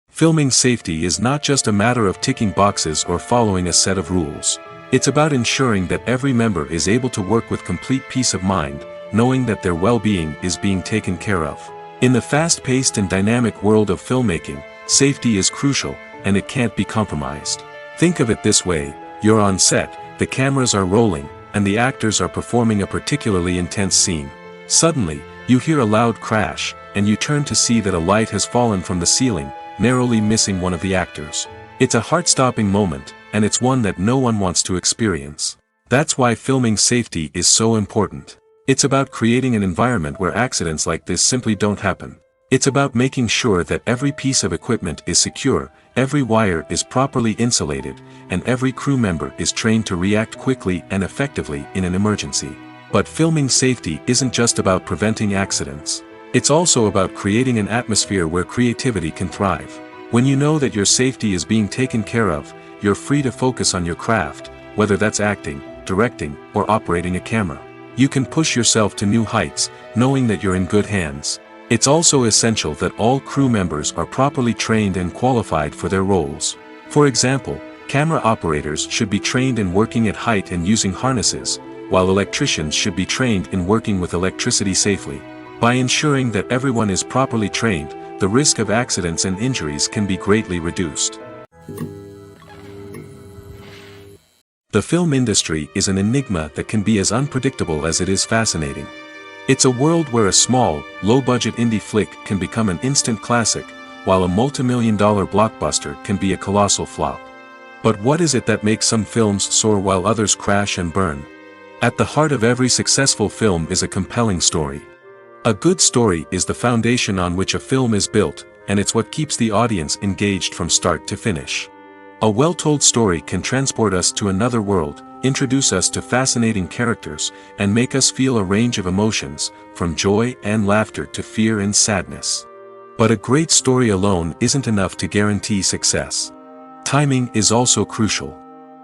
Filming safety is not just a matter of ticking boxes or following a set of rules. It's about ensuring that every member is able to work with complete peace of mind, knowing that their well-being is being taken care of. In the fast-paced and dynamic world of filmmaking, safety is crucial, and it can't be compromised. Think of it this way: you're on set, the cameras are rolling, and the actors are performing a particularly intense scene. Suddenly, you hear a loud crash, and you turn to see that a light has fallen from the ceiling, narrowly missing one of the actors. It's a heart-stopping moment, and it's one that no one wants to experience. That's why filming safety is so important. It's about creating an environment where accidents like this simply don't happen. It's about making sure that every piece of equipment is secure, every wire is properly insulated, and every crew member is trained to react quickly and effectively in an emergency. But filming safety isn't just about preventing accidents. It's also about creating an atmosphere where creativity can thrive. When you know that your safety is being taken care of, you're free to focus on your craft, whether that's acting, directing, or operating a camera. You can push yourself to new heights, knowing that you're in good hands. It's also essential that all crew members are properly trained and qualified for their roles. For example, camera operators should be trained in working at height and using harnesses, while electricians should be trained in working with electricity safely. By ensuring that everyone is properly trained, the risk of accidents and injuries can be greatly reduced. The film industry is an enigma that can be as unpredictable as it is fascinating. It's a world where a small, low-budget indie flick can become an instant classic, while a multi-million-dollar blockbuster can be a colossal flop. But what is it that makes some films soar while others crash and burn? At the heart of every successful film is a compelling story. A good story is the foundation on which a film is built, and it's what keeps the audience engaged from start to finish. A well-told story can transport us to another world, introduce us to fascinating characters, and make us feel a range of emotions, from joy and laughter to fear and sadness. But a great story alone isn't enough to guarantee success. Timing is also crucial.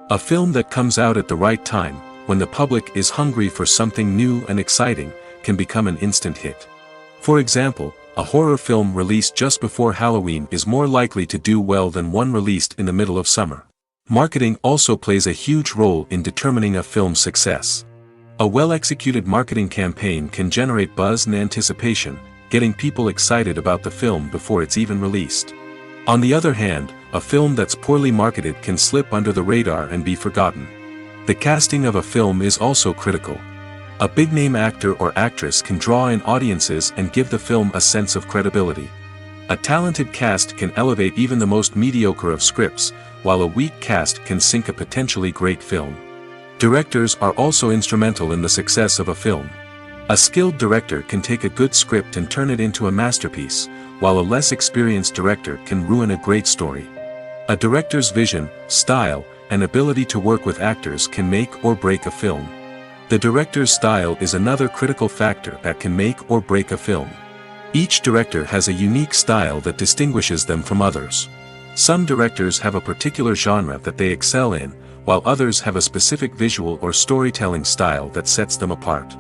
A film that comes out at the right time, when the public is hungry for something new and exciting, can become an instant hit. For example, a horror film released just before Halloween is more likely to do well than one released in the middle of summer. Marketing also plays a huge role in determining a film's success. A well-executed marketing campaign can generate buzz and anticipation, getting people excited about the film before it's even released. On the other hand, a film that's poorly marketed can slip under the radar and be forgotten. The casting of a film is also critical. A big-name actor or actress can draw in audiences and give the film a sense of credibility. A talented cast can elevate even the most mediocre of scripts, while a weak cast can sink a potentially great film. Directors are also instrumental in the success of a film. A skilled director can take a good script and turn it into a masterpiece, while a less experienced director can ruin a great story. A director's vision, style, and ability to work with actors can make or break a film. The director's style is another critical factor that can make or break a film. Each director has a unique style that distinguishes them from others. Some directors have a particular genre that they excel in, while others have a specific visual or storytelling style that sets them apart.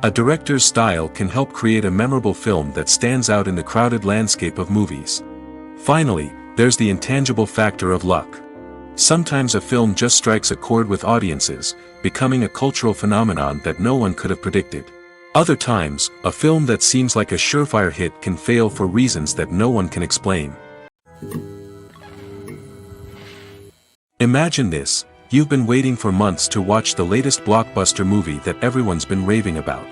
A director's style can help create a memorable film that stands out in the crowded landscape of movies. Finally, there's the intangible factor of luck. Sometimes a film just strikes a chord with audiences, becoming a cultural phenomenon that no one could have predicted. Other times, a film that seems like a surefire hit can fail for reasons that no one can explain. Imagine this: you've been waiting for months to watch the latest blockbuster movie that everyone's been raving about.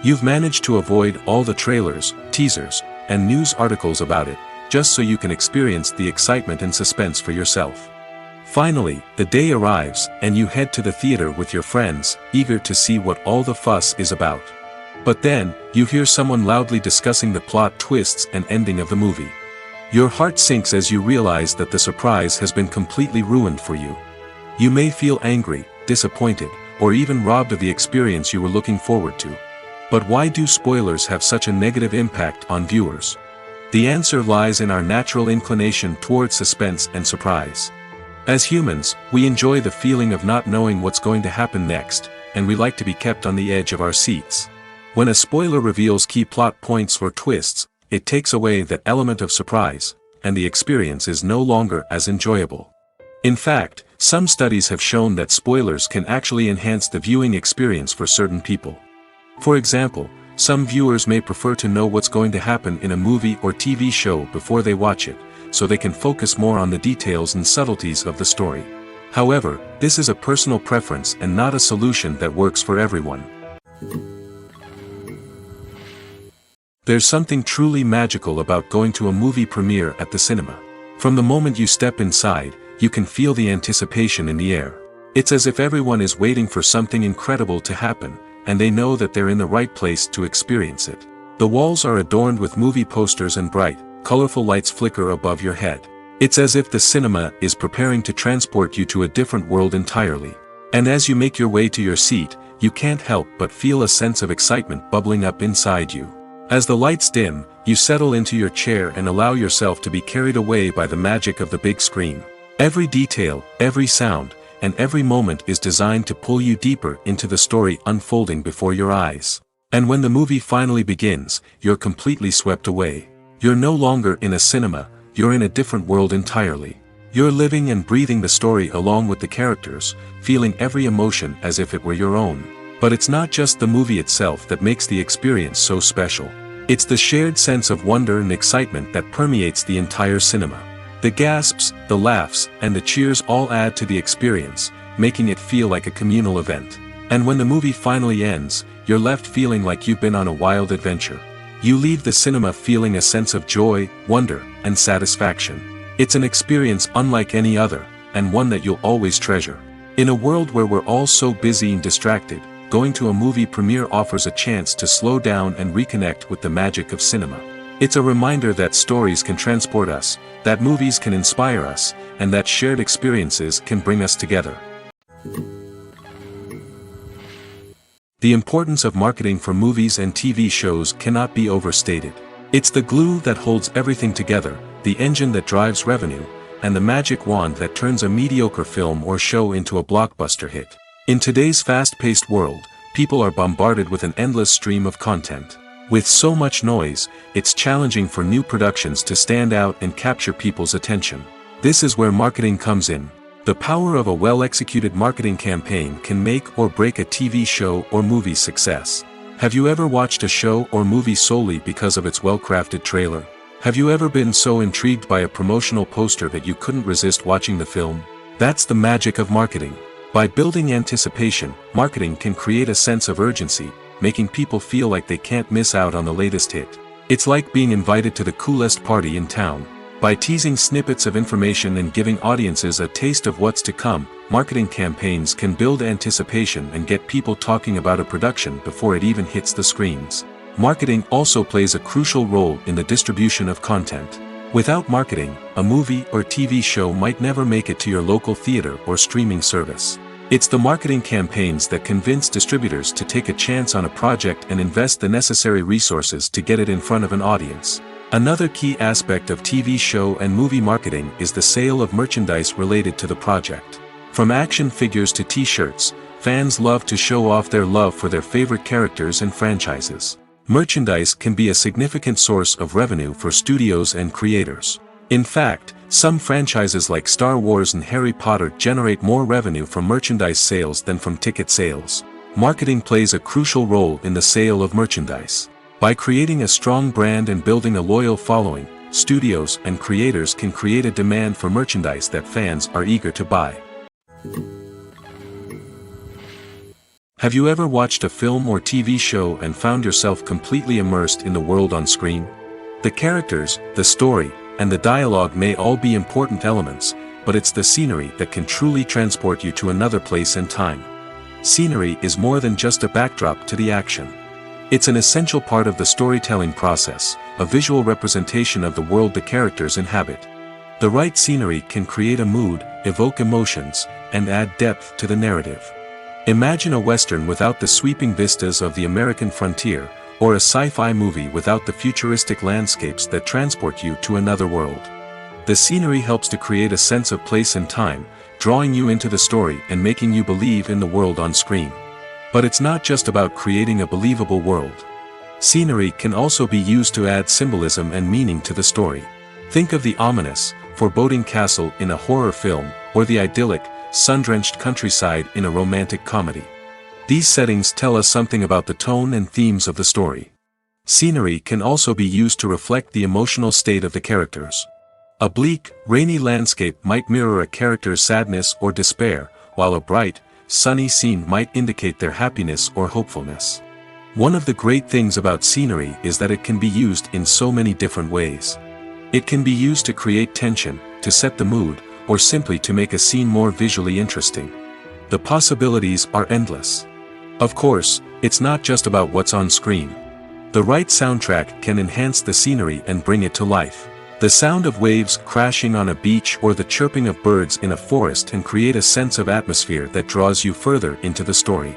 You've managed to avoid all the trailers, teasers, and news articles about it, just so you can experience the excitement and suspense for yourself. Finally, the day arrives, and you head to the theater with your friends, eager to see what all the fuss is about. But then, you hear someone loudly discussing the plot twists and ending of the movie. Your heart sinks as you realize that the surprise has been completely ruined for you. You may feel angry, disappointed, or even robbed of the experience you were looking forward to. But why do spoilers have such a negative impact on viewers? The answer lies in our natural inclination toward suspense and surprise. As humans, we enjoy the feeling of not knowing what's going to happen next, and we like to be kept on the edge of our seats. When a spoiler reveals key plot points or twists, it takes away that element of surprise, and the experience is no longer as enjoyable. In fact, some studies have shown that spoilers can actually enhance the viewing experience for certain people. For example, some viewers may prefer to know what's going to happen in a movie or TV show before they watch it, so they can focus more on the details and subtleties of the story. However, this is a personal preference and not a solution that works for everyone. There's something truly magical about going to a movie premiere at the cinema. From the moment you step inside, you can feel the anticipation in the air. It's as if everyone is waiting for something incredible to happen, and they know that they're in the right place to experience it. The walls are adorned with movie posters and bright, colorful lights flicker above your head. It's as if the cinema is preparing to transport you to a different world entirely. And as you make your way to your seat, you can't help but feel a sense of excitement bubbling up inside you. As the lights dim, you settle into your chair and allow yourself to be carried away by the magic of the big screen. Every detail, every sound, and every moment is designed to pull you deeper into the story unfolding before your eyes. And when the movie finally begins, you're completely swept away. You're no longer in a cinema, you're in a different world entirely. You're living and breathing the story along with the characters, feeling every emotion as if it were your own. But it's not just the movie itself that makes the experience so special. It's the shared sense of wonder and excitement that permeates the entire cinema. The gasps, the laughs, and the cheers all add to the experience, making it feel like a communal event. And when the movie finally ends, you're left feeling like you've been on a wild adventure. You leave the cinema feeling a sense of joy, wonder, and satisfaction. It's an experience unlike any other, and one that you'll always treasure. In a world where we're all so busy and distracted, going to a movie premiere offers a chance to slow down and reconnect with the magic of cinema. It's a reminder that stories can transport us, that movies can inspire us, and that shared experiences can bring us together. The importance of marketing for movies and TV shows cannot be overstated. It's the glue that holds everything together, the engine that drives revenue, and the magic wand that turns a mediocre film or show into a blockbuster hit. In today's fast-paced world, people are bombarded with an endless stream of content. With so much noise, it's challenging for new productions to stand out and capture people's attention. This is where marketing comes in. The power of a well-executed marketing campaign can make or break a TV show or movie's success. Have you ever watched a show or movie solely because of its well-crafted trailer? Have you ever been so intrigued by a promotional poster that you couldn't resist watching the film? That's the magic of marketing. By building anticipation, marketing can create a sense of urgency, making people feel like they can't miss out on the latest hit. It's like being invited to the coolest party in town. By teasing snippets of information and giving audiences a taste of what's to come, marketing campaigns can build anticipation and get people talking about a production before it even hits the screens. Marketing also plays a crucial role in the distribution of content. Without marketing, a movie or TV show might never make it to your local theater or streaming service. It's the marketing campaigns that convince distributors to take a chance on a project and invest the necessary resources to get it in front of an audience. Another key aspect of TV show and movie marketing is the sale of merchandise related to the project. From action figures to t-shirts, fans love to show off their love for their favorite characters and franchises. Merchandise can be a significant source of revenue for studios and creators. In fact, some franchises like Star Wars and Harry Potter generate more revenue from merchandise sales than from ticket sales. Marketing plays a crucial role in the sale of merchandise. By creating a strong brand and building a loyal following, studios and creators can create a demand for merchandise that fans are eager to buy. Have you ever watched a film or TV show and found yourself completely immersed in the world on screen? The characters, the story, and the dialogue may all be important elements, but it's the scenery that can truly transport you to another place and time. Scenery is more than just a backdrop to the action. It's an essential part of the storytelling process, a visual representation of the world the characters inhabit. The right scenery can create a mood, evoke emotions, and add depth to the narrative. Imagine a Western without the sweeping vistas of the American frontier, or a sci-fi movie without the futuristic landscapes that transport you to another world. The scenery helps to create a sense of place and time, drawing you into the story and making you believe in the world on screen. But it's not just about creating a believable world. Scenery can also be used to add symbolism and meaning to the story. Think of the ominous, foreboding castle in a horror film, or the idyllic, sun-drenched countryside in a romantic comedy. These settings tell us something about the tone and themes of the story. Scenery can also be used to reflect the emotional state of the characters. A bleak, rainy landscape might mirror a character's sadness or despair, while a bright, sunny scene might indicate their happiness or hopefulness. One of the great things about scenery is that it can be used in so many different ways. It can be used to create tension, to set the mood, or simply to make a scene more visually interesting. The possibilities are endless. Of course, it's not just about what's on screen. The right soundtrack can enhance the scenery and bring it to life. The sound of waves crashing on a beach or the chirping of birds in a forest can create a sense of atmosphere that draws you further into the story.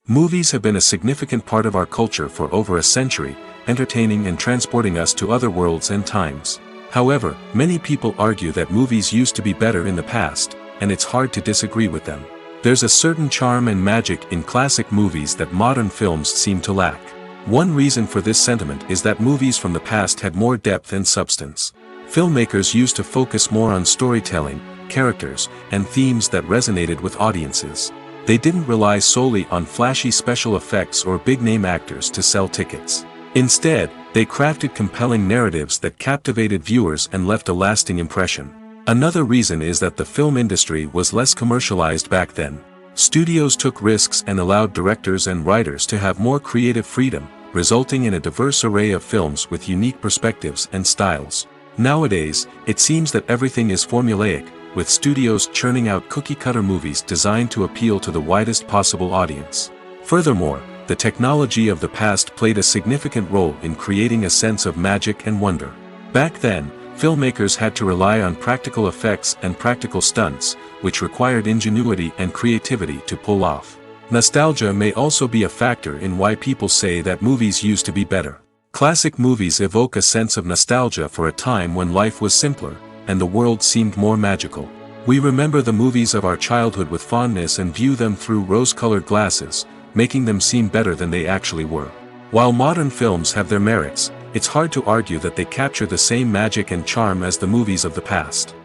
Movies have been a significant part of our culture for over a century, entertaining and transporting us to other worlds and times. However, many people argue that movies used to be better in the past, and it's hard to disagree with them. There's a certain charm and magic in classic movies that modern films seem to lack. One reason for this sentiment is that movies from the past had more depth and substance. Filmmakers used to focus more on storytelling, characters, and themes that resonated with audiences. They didn't rely solely on flashy special effects or big-name actors to sell tickets. Instead, they crafted compelling narratives that captivated viewers and left a lasting impression. Another reason is that the film industry was less commercialized back then. Studios took risks and allowed directors and writers to have more creative freedom, resulting in a diverse array of films with unique perspectives and styles. Nowadays, it seems that everything is formulaic, with studios churning out cookie-cutter movies designed to appeal to the widest possible audience. Furthermore, the technology of the past played a significant role in creating a sense of magic and wonder. Back then, filmmakers had to rely on practical effects and practical stunts, which required ingenuity and creativity to pull off. Nostalgia may also be a factor in why people say that movies used to be better. Classic movies evoke a sense of nostalgia for a time when life was simpler, and the world seemed more magical. We remember the movies of our childhood with fondness and view them through rose-colored glasses, making them seem better than they actually were. While modern films have their merits, it's hard to argue that they capture the same magic and charm as the movies of the past.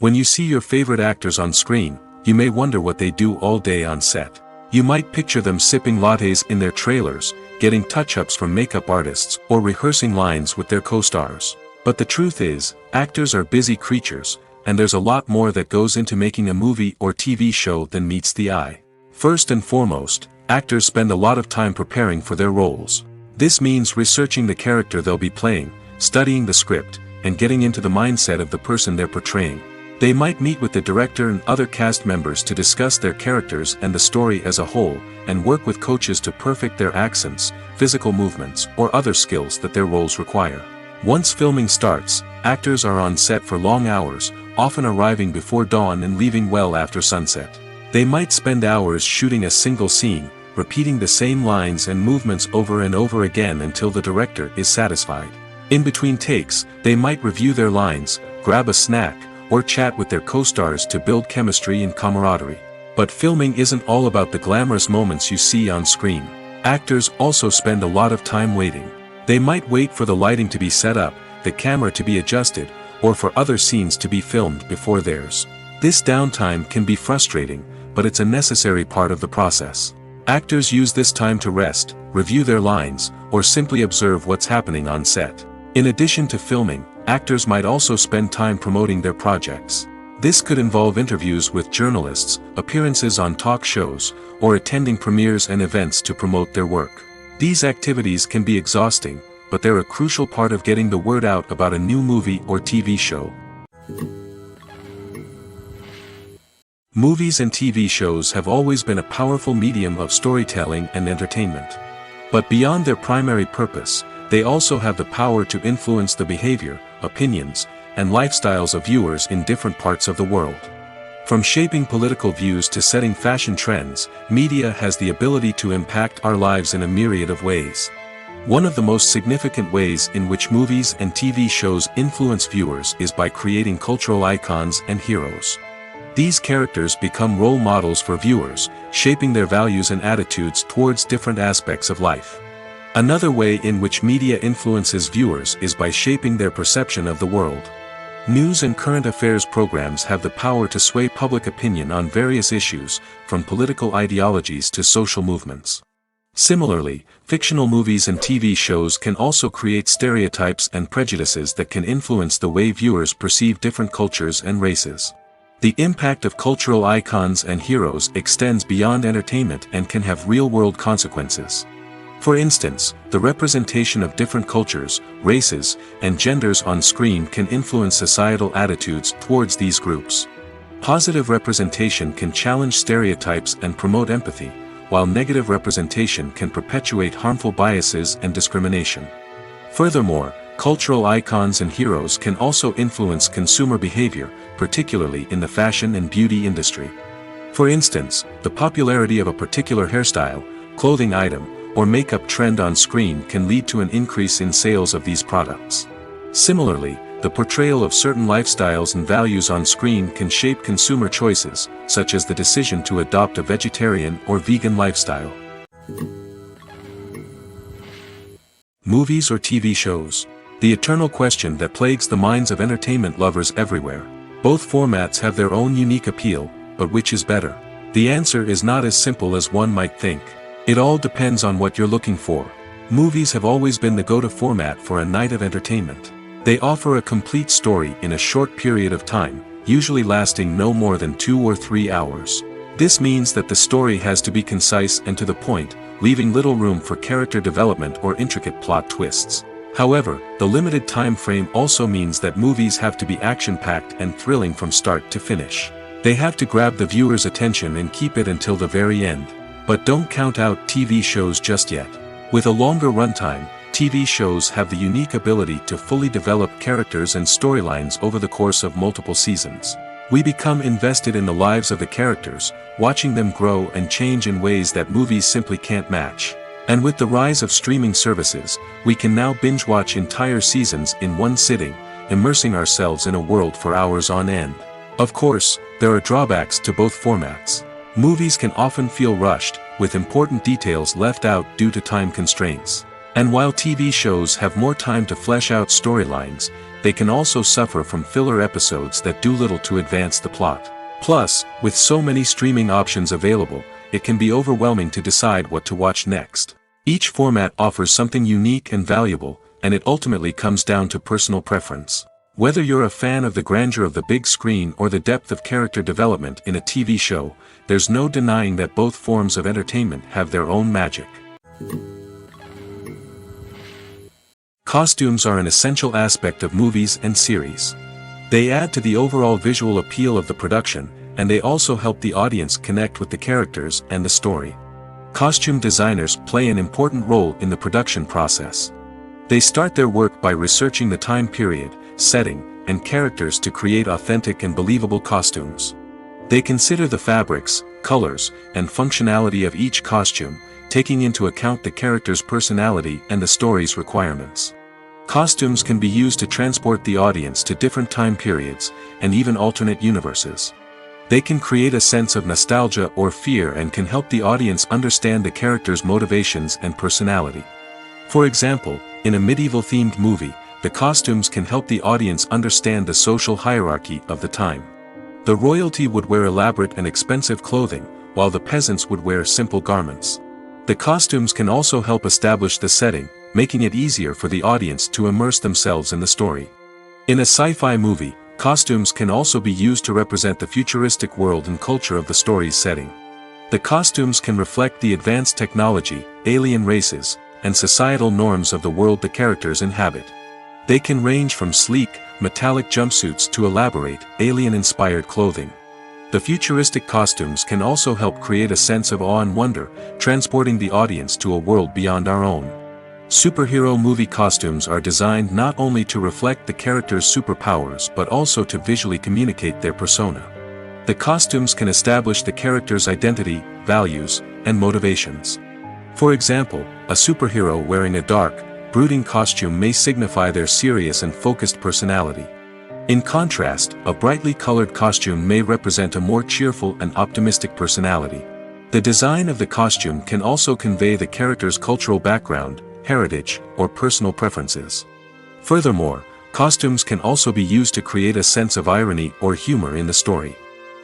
When you see your favorite actors on screen, you may wonder what they do all day on set. You might picture them sipping lattes in their trailers, getting touch-ups from makeup artists, or rehearsing lines with their co-stars. But the truth is, actors are busy creatures, and there's a lot more that goes into making a movie or TV show than meets the eye. First and foremost, actors spend a lot of time preparing for their roles. This means researching the character they'll be playing, studying the script, and getting into the mindset of the person they're portraying. They might meet with the director and other cast members to discuss their characters and the story as a whole, and work with coaches to perfect their accents, physical movements, or other skills that their roles require. Once filming starts, actors are on set for long hours, often arriving before dawn and leaving well after sunset. They might spend hours shooting a single scene, repeating the same lines and movements over and over again until the director is satisfied. In between takes, they might review their lines, grab a snack, or chat with their co-stars to build chemistry and camaraderie. But filming isn't all about the glamorous moments you see on screen. Actors also spend a lot of time waiting. They might wait for the lighting to be set up, the camera to be adjusted, or for other scenes to be filmed before theirs. This downtime can be frustrating, but it's a necessary part of the process. Actors use this time to rest, review their lines, or simply observe what's happening on set. In addition to filming, actors might also spend time promoting their projects. This could involve interviews with journalists, appearances on talk shows, or attending premieres and events to promote their work. These activities can be exhausting, but they're a crucial part of getting the word out about a new movie or TV show. Movies and TV shows have always been a powerful medium of storytelling and entertainment. But beyond their primary purpose, they also have the power to influence the behavior, opinions, and lifestyles of viewers in different parts of the world. From shaping political views to setting fashion trends, media has the ability to impact our lives in a myriad of ways. One of the most significant ways in which movies and TV shows influence viewers is by creating cultural icons and heroes. These characters become role models for viewers, shaping their values and attitudes towards different aspects of life. Another way in which media influences viewers is by shaping their perception of the world. News and current affairs programs have the power to sway public opinion on various issues, from political ideologies to social movements. Similarly, fictional movies and TV shows can also create stereotypes and prejudices that can influence the way viewers perceive different cultures and races. The impact of cultural icons and heroes extends beyond entertainment and can have real-world consequences. For instance, the representation of different cultures, races, and genders on screen can influence societal attitudes towards these groups. Positive representation can challenge stereotypes and promote empathy, while negative representation can perpetuate harmful biases and discrimination. Furthermore, cultural icons and heroes can also influence consumer behavior, particularly in the fashion and beauty industry. For instance, the popularity of a particular hairstyle, clothing item, or makeup trend on screen can lead to an increase in sales of these products. Similarly, the portrayal of certain lifestyles and values on screen can shape consumer choices, such as the decision to adopt a vegetarian or vegan lifestyle. Movies or TV shows? The eternal question that plagues the minds of entertainment lovers everywhere. Both formats have their own unique appeal, but which is better? The answer is not as simple as one might think. It all depends on what you're looking for. Movies have always been the go-to format for a night of entertainment. They offer a complete story in a short period of time, usually lasting no more than 2 or 3 hours. This means that the story has to be concise and to the point, leaving little room for character development or intricate plot twists. However, the limited time frame also means that movies have to be action-packed and thrilling from start to finish. They have to grab the viewer's attention and keep it until the very end. But don't count out TV shows just yet. With a longer runtime, TV shows have the unique ability to fully develop characters and storylines over the course of multiple seasons. We become invested in the lives of the characters, watching them grow and change in ways that movies simply can't match. And with the rise of streaming services, we can now binge-watch entire seasons in one sitting, immersing ourselves in a world for hours on end. Of course, there are drawbacks to both formats. Movies can often feel rushed, with important details left out due to time constraints. And while TV shows have more time to flesh out storylines, they can also suffer from filler episodes that do little to advance the plot. Plus, with so many streaming options available, it can be overwhelming to decide what to watch next. Each format offers something unique and valuable, and it ultimately comes down to personal preference. Whether you're a fan of the grandeur of the big screen or the depth of character development in a TV show, there's no denying that both forms of entertainment have their own magic. Costumes are an essential aspect of movies and series. They add to the overall visual appeal of the production, and they also help the audience connect with the characters and the story. Costume designers play an important role in the production process. They start their work by researching the time period, setting, and characters to create authentic and believable costumes. They consider the fabrics, colors, and functionality of each costume, taking into account the character's personality and the story's requirements. Costumes can be used to transport the audience to different time periods, and even alternate universes. They can create a sense of nostalgia or fear and can help the audience understand the character's motivations and personality. For example, in a medieval-themed movie, the costumes can help the audience understand the social hierarchy of the time. The royalty would wear elaborate and expensive clothing, while the peasants would wear simple garments. The costumes can also help establish the setting, making it easier for the audience to immerse themselves in the story. In a sci-fi movie, costumes can also be used to represent the futuristic world and culture of the story's setting. The costumes can reflect the advanced technology, alien races, and societal norms of the world the characters inhabit. They can range from sleek, metallic jumpsuits to elaborate, alien-inspired clothing. The futuristic costumes can also help create a sense of awe and wonder, transporting the audience to a world beyond our own. Superhero movie costumes are designed not only to reflect the character's superpowers but also to visually communicate their persona. The costumes can establish the character's identity, values, and motivations. For example, a superhero wearing a dark, brooding costume may signify their serious and focused personality. In contrast, a brightly colored costume may represent a more cheerful and optimistic personality. The design of the costume can also convey the character's cultural background, heritage, or personal preferences. Furthermore, costumes can also be used to create a sense of irony or humor in the story.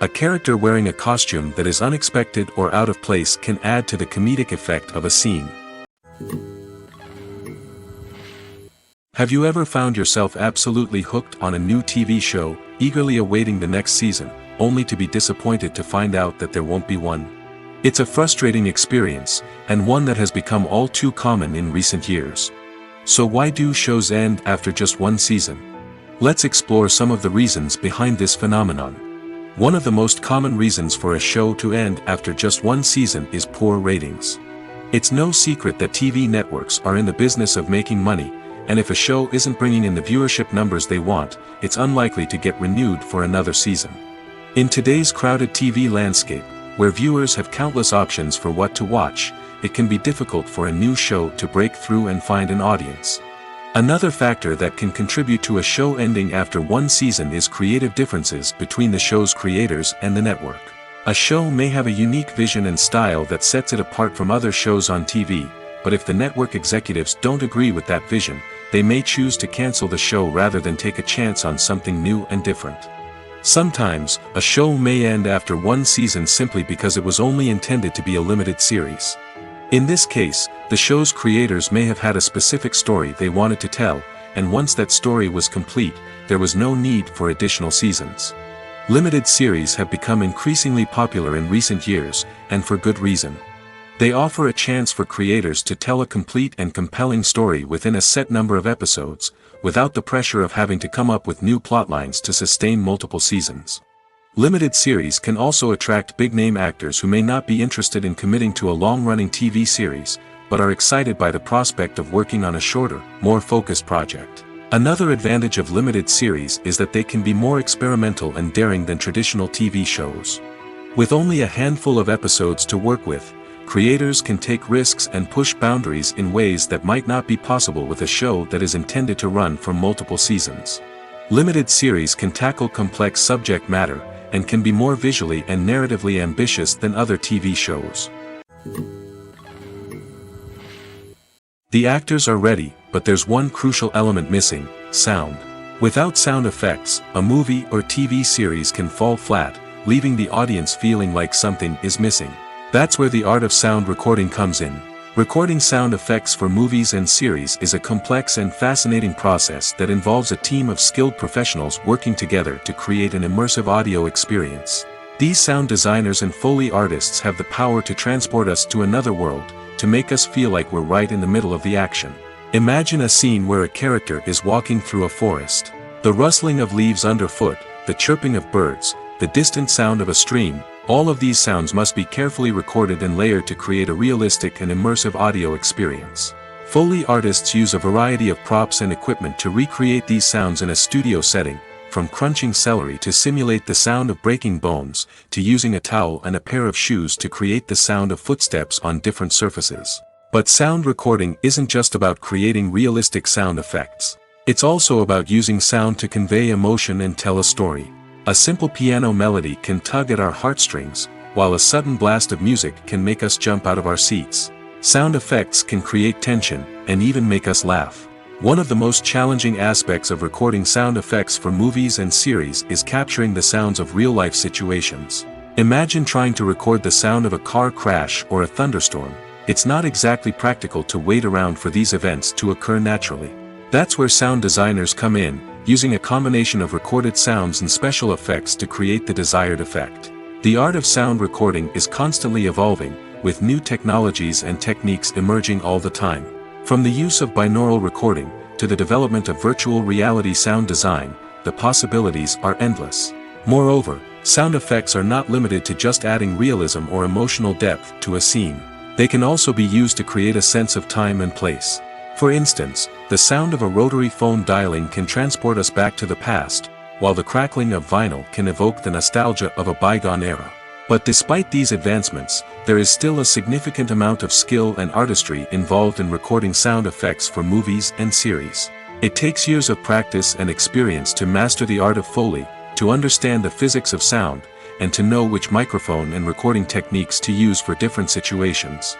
A character wearing a costume that is unexpected or out of place can add to the comedic effect of a scene. Have you ever found yourself absolutely hooked on a new TV show, eagerly awaiting the next season, only to be disappointed to find out that there won't be one? It's a frustrating experience, and one that has become all too common in recent years. So why do shows end after just one season? Let's explore some of the reasons behind this phenomenon. One of the most common reasons for a show to end after just one season is poor ratings. It's no secret that TV networks are in the business of making money, and if a show isn't bringing in the viewership numbers they want, it's unlikely to get renewed for another season. In today's crowded TV landscape, where viewers have countless options for what to watch, it can be difficult for a new show to break through and find an audience. Another factor that can contribute to a show ending after one season is creative differences between the show's creators and the network. A show may have a unique vision and style that sets it apart from other shows on TV, but if the network executives don't agree with that vision, they may choose to cancel the show rather than take a chance on something new and different. Sometimes, a show may end after one season simply because it was only intended to be a limited series. In this case, the show's creators may have had a specific story they wanted to tell, and once that story was complete, there was no need for additional seasons. Limited series have become increasingly popular in recent years, and for good reason. They offer a chance for creators to tell a complete and compelling story within a set number of episodes, without the pressure of having to come up with new plotlines to sustain multiple seasons. Limited series can also attract big-name actors who may not be interested in committing to a long-running TV series, but are excited by the prospect of working on a shorter, more focused project. Another advantage of limited series is that they can be more experimental and daring than traditional TV shows. With only a handful of episodes to work with, creators can take risks and push boundaries in ways that might not be possible with a show that is intended to run for multiple seasons. Limited series can tackle complex subject matter, and can be more visually and narratively ambitious than other TV shows. The actors are ready, but there's one crucial element missing: sound. Without sound effects, a movie or TV series can fall flat, leaving the audience feeling like something is missing. That's where the art of sound recording comes in. Recording sound effects for movies and series is a complex and fascinating process that involves a team of skilled professionals working together to create an immersive audio experience. These sound designers and Foley artists have the power to transport us to another world, to make us feel like we're right in the middle of the action. Imagine a scene where a character is walking through a forest. The rustling of leaves underfoot, the chirping of birds, the distant sound of a stream, all of these sounds must be carefully recorded and layered to create a realistic and immersive audio experience. Foley artists use a variety of props and equipment to recreate these sounds in a studio setting, from crunching celery to simulate the sound of breaking bones, to using a towel and a pair of shoes to create the sound of footsteps on different surfaces. But sound recording isn't just about creating realistic sound effects. It's also about using sound to convey emotion and tell a story. A simple piano melody can tug at our heartstrings, while a sudden blast of music can make us jump out of our seats. Sound effects can create tension, and even make us laugh. One of the most challenging aspects of recording sound effects for movies and series is capturing the sounds of real-life situations. Imagine trying to record the sound of a car crash or a thunderstorm. It's not exactly practical to wait around for these events to occur naturally. That's where sound designers come in, using a combination of recorded sounds and special effects to create the desired effect. The art of sound recording is constantly evolving, with new technologies and techniques emerging all the time. From the use of binaural recording, to the development of virtual reality sound design, the possibilities are endless. Moreover, sound effects are not limited to just adding realism or emotional depth to a scene. They can also be used to create a sense of time and place. For instance, the sound of a rotary phone dialing can transport us back to the past, while the crackling of vinyl can evoke the nostalgia of a bygone era. But despite these advancements, there is still a significant amount of skill and artistry involved in recording sound effects for movies and series. It takes years of practice and experience to master the art of Foley, to understand the physics of sound, and to know which microphone and recording techniques to use for different situations.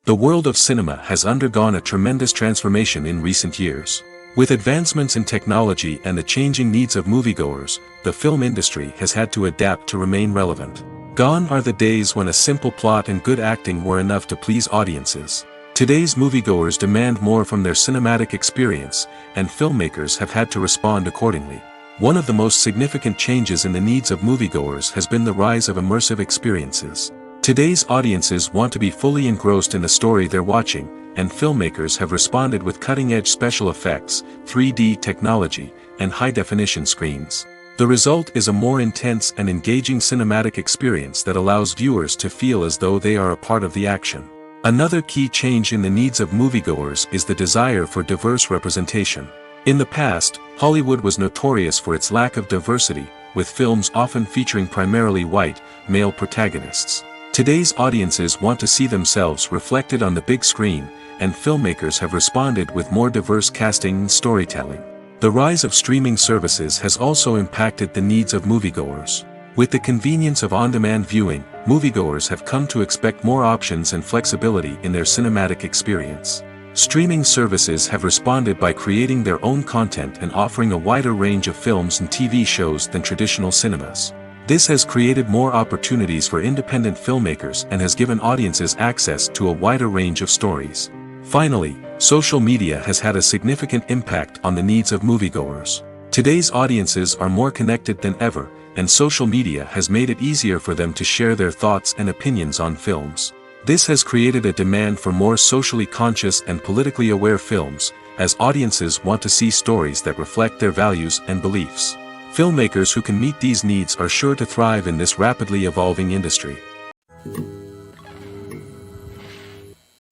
The world of cinema has undergone a tremendous transformation in recent years. With advancements in technology and the changing needs of moviegoers, the film industry has had to adapt to remain relevant. Gone are the days when a simple plot and good acting were enough to please audiences. Today's moviegoers demand more from their cinematic experience, and filmmakers have had to respond accordingly. One of the most significant changes in the needs of moviegoers has been the rise of immersive experiences. Today's audiences want to be fully engrossed in the story they're watching, and filmmakers have responded with cutting-edge special effects, 3D technology, and high-definition screens. The result is a more intense and engaging cinematic experience that allows viewers to feel as though they are a part of the action. Another key change in the needs of moviegoers is the desire for diverse representation. In the past, Hollywood was notorious for its lack of diversity, with films often featuring primarily white, male protagonists. Today's audiences want to see themselves reflected on the big screen, and filmmakers have responded with more diverse casting and storytelling. The rise of streaming services has also impacted the needs of moviegoers. With the convenience of on-demand viewing, moviegoers have come to expect more options and flexibility in their cinematic experience. Streaming services have responded by creating their own content and offering a wider range of films and TV shows than traditional cinemas. This has created more opportunities for independent filmmakers and has given audiences access to a wider range of stories. Finally, social media has had a significant impact on the needs of moviegoers. Today's audiences are more connected than ever, and social media has made it easier for them to share their thoughts and opinions on films. This has created a demand for more socially conscious and politically aware films, as audiences want to see stories that reflect their values and beliefs. Filmmakers who can meet these needs are sure to thrive in this rapidly evolving industry.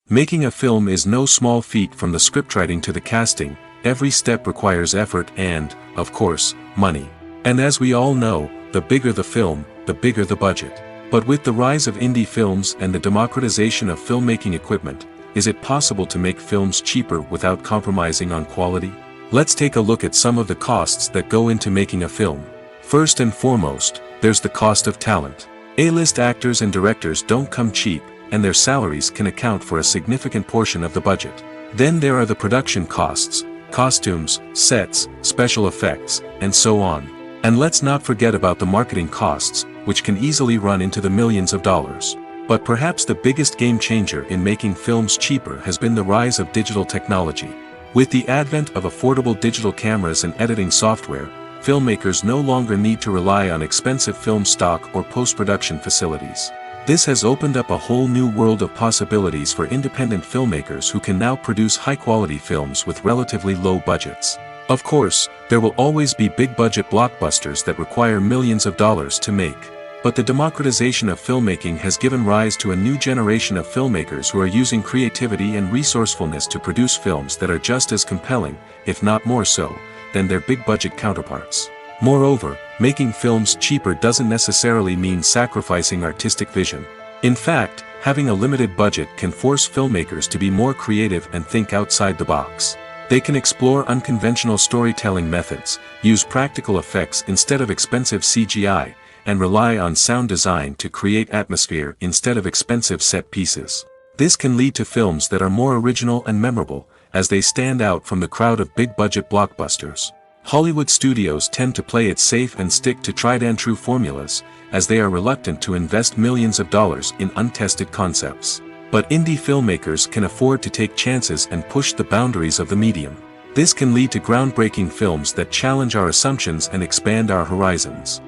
Making a film is no small feat. From the scriptwriting to the casting, every step requires effort and, of course, money. And as we all know, the bigger the film, the bigger the budget. But with the rise of indie films and the democratization of filmmaking equipment, is it possible to make films cheaper without compromising on quality? Let's take a look at some of the costs that go into making a film. First and foremost, there's the cost of talent. A-list actors and directors don't come cheap, and their salaries can account for a significant portion of the budget. Then there are the production costs, costumes, sets, special effects, and so on. And let's not forget about the marketing costs, which can easily run into the millions of dollars. But perhaps the biggest game changer in making films cheaper has been the rise of digital technology. With the advent of affordable digital cameras and editing software, filmmakers no longer need to rely on expensive film stock or post-production facilities. This has opened up a whole new world of possibilities for independent filmmakers who can now produce high-quality films with relatively low budgets. Of course, there will always be big-budget blockbusters that require millions of dollars to make. But the democratization of filmmaking has given rise to a new generation of filmmakers who are using creativity and resourcefulness to produce films that are just as compelling, if not more so, than their big-budget counterparts. Moreover, making films cheaper doesn't necessarily mean sacrificing artistic vision. In fact, having a limited budget can force filmmakers to be more creative and think outside the box. They can explore unconventional storytelling methods, use practical effects instead of expensive CGI, and rely on sound design to create atmosphere instead of expensive set pieces. This can lead to films that are more original and memorable, as they stand out from the crowd of big-budget blockbusters. Hollywood studios tend to play it safe and stick to tried-and-true formulas, as they are reluctant to invest millions of dollars in untested concepts. But indie filmmakers can afford to take chances and push the boundaries of the medium. This can lead to groundbreaking films that challenge our assumptions and expand our horizons.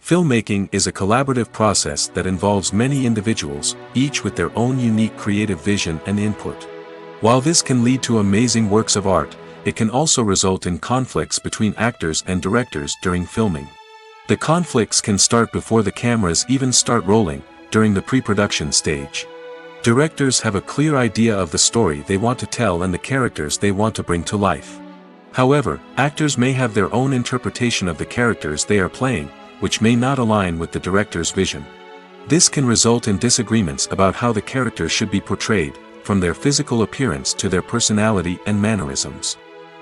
Filmmaking is a collaborative process that involves many individuals, each with their own unique creative vision and input. While this can lead to amazing works of art, it can also result in conflicts between actors and directors during filming. The conflicts can start before the cameras even start rolling, during the pre-production stage. Directors have a clear idea of the story they want to tell and the characters they want to bring to life. However, actors may have their own interpretation of the characters they are playing, which may not align with the director's vision. This can result in disagreements about how the characters should be portrayed, from their physical appearance to their personality and mannerisms.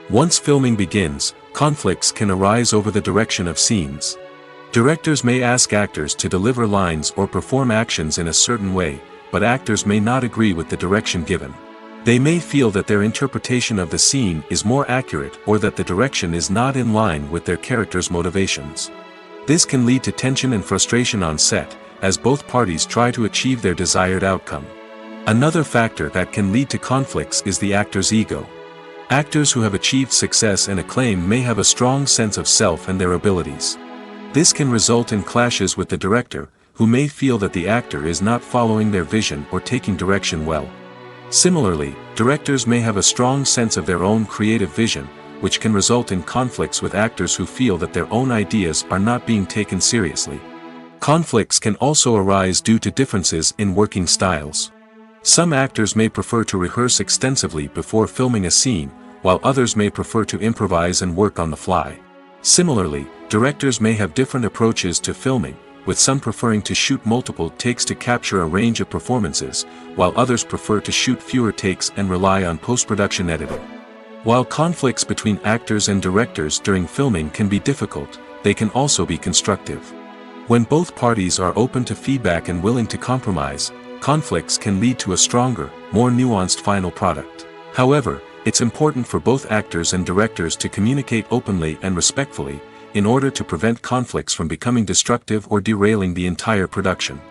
Once filming begins, conflicts can arise over the direction of scenes. Directors may ask actors to deliver lines or perform actions in a certain way, but actors may not agree with the direction given. They may feel that their interpretation of the scene is more accurate or that the direction is not in line with their character's motivations. This can lead to tension and frustration on set, as both parties try to achieve their desired outcome. Another factor that can lead to conflicts is the actor's ego. Actors who have achieved success and acclaim may have a strong sense of self and their abilities. This can result in clashes with the director, who may feel that the actor is not following their vision or taking direction well. Similarly, directors may have a strong sense of their own creative vision, which can result in conflicts with actors who feel that their own ideas are not being taken seriously. Conflicts can also arise due to differences in working styles. Some actors may prefer to rehearse extensively before filming a scene, while others may prefer to improvise and work on the fly. Similarly, directors may have different approaches to filming, with some preferring to shoot multiple takes to capture a range of performances, while others prefer to shoot fewer takes and rely on post-production editing. While conflicts between actors and directors during filming can be difficult, they can also be constructive. When both parties are open to feedback and willing to compromise, conflicts can lead to a stronger, more nuanced final product. However, it's important for both actors and directors to communicate openly and respectfully, in order to prevent conflicts from becoming destructive or derailing the entire production.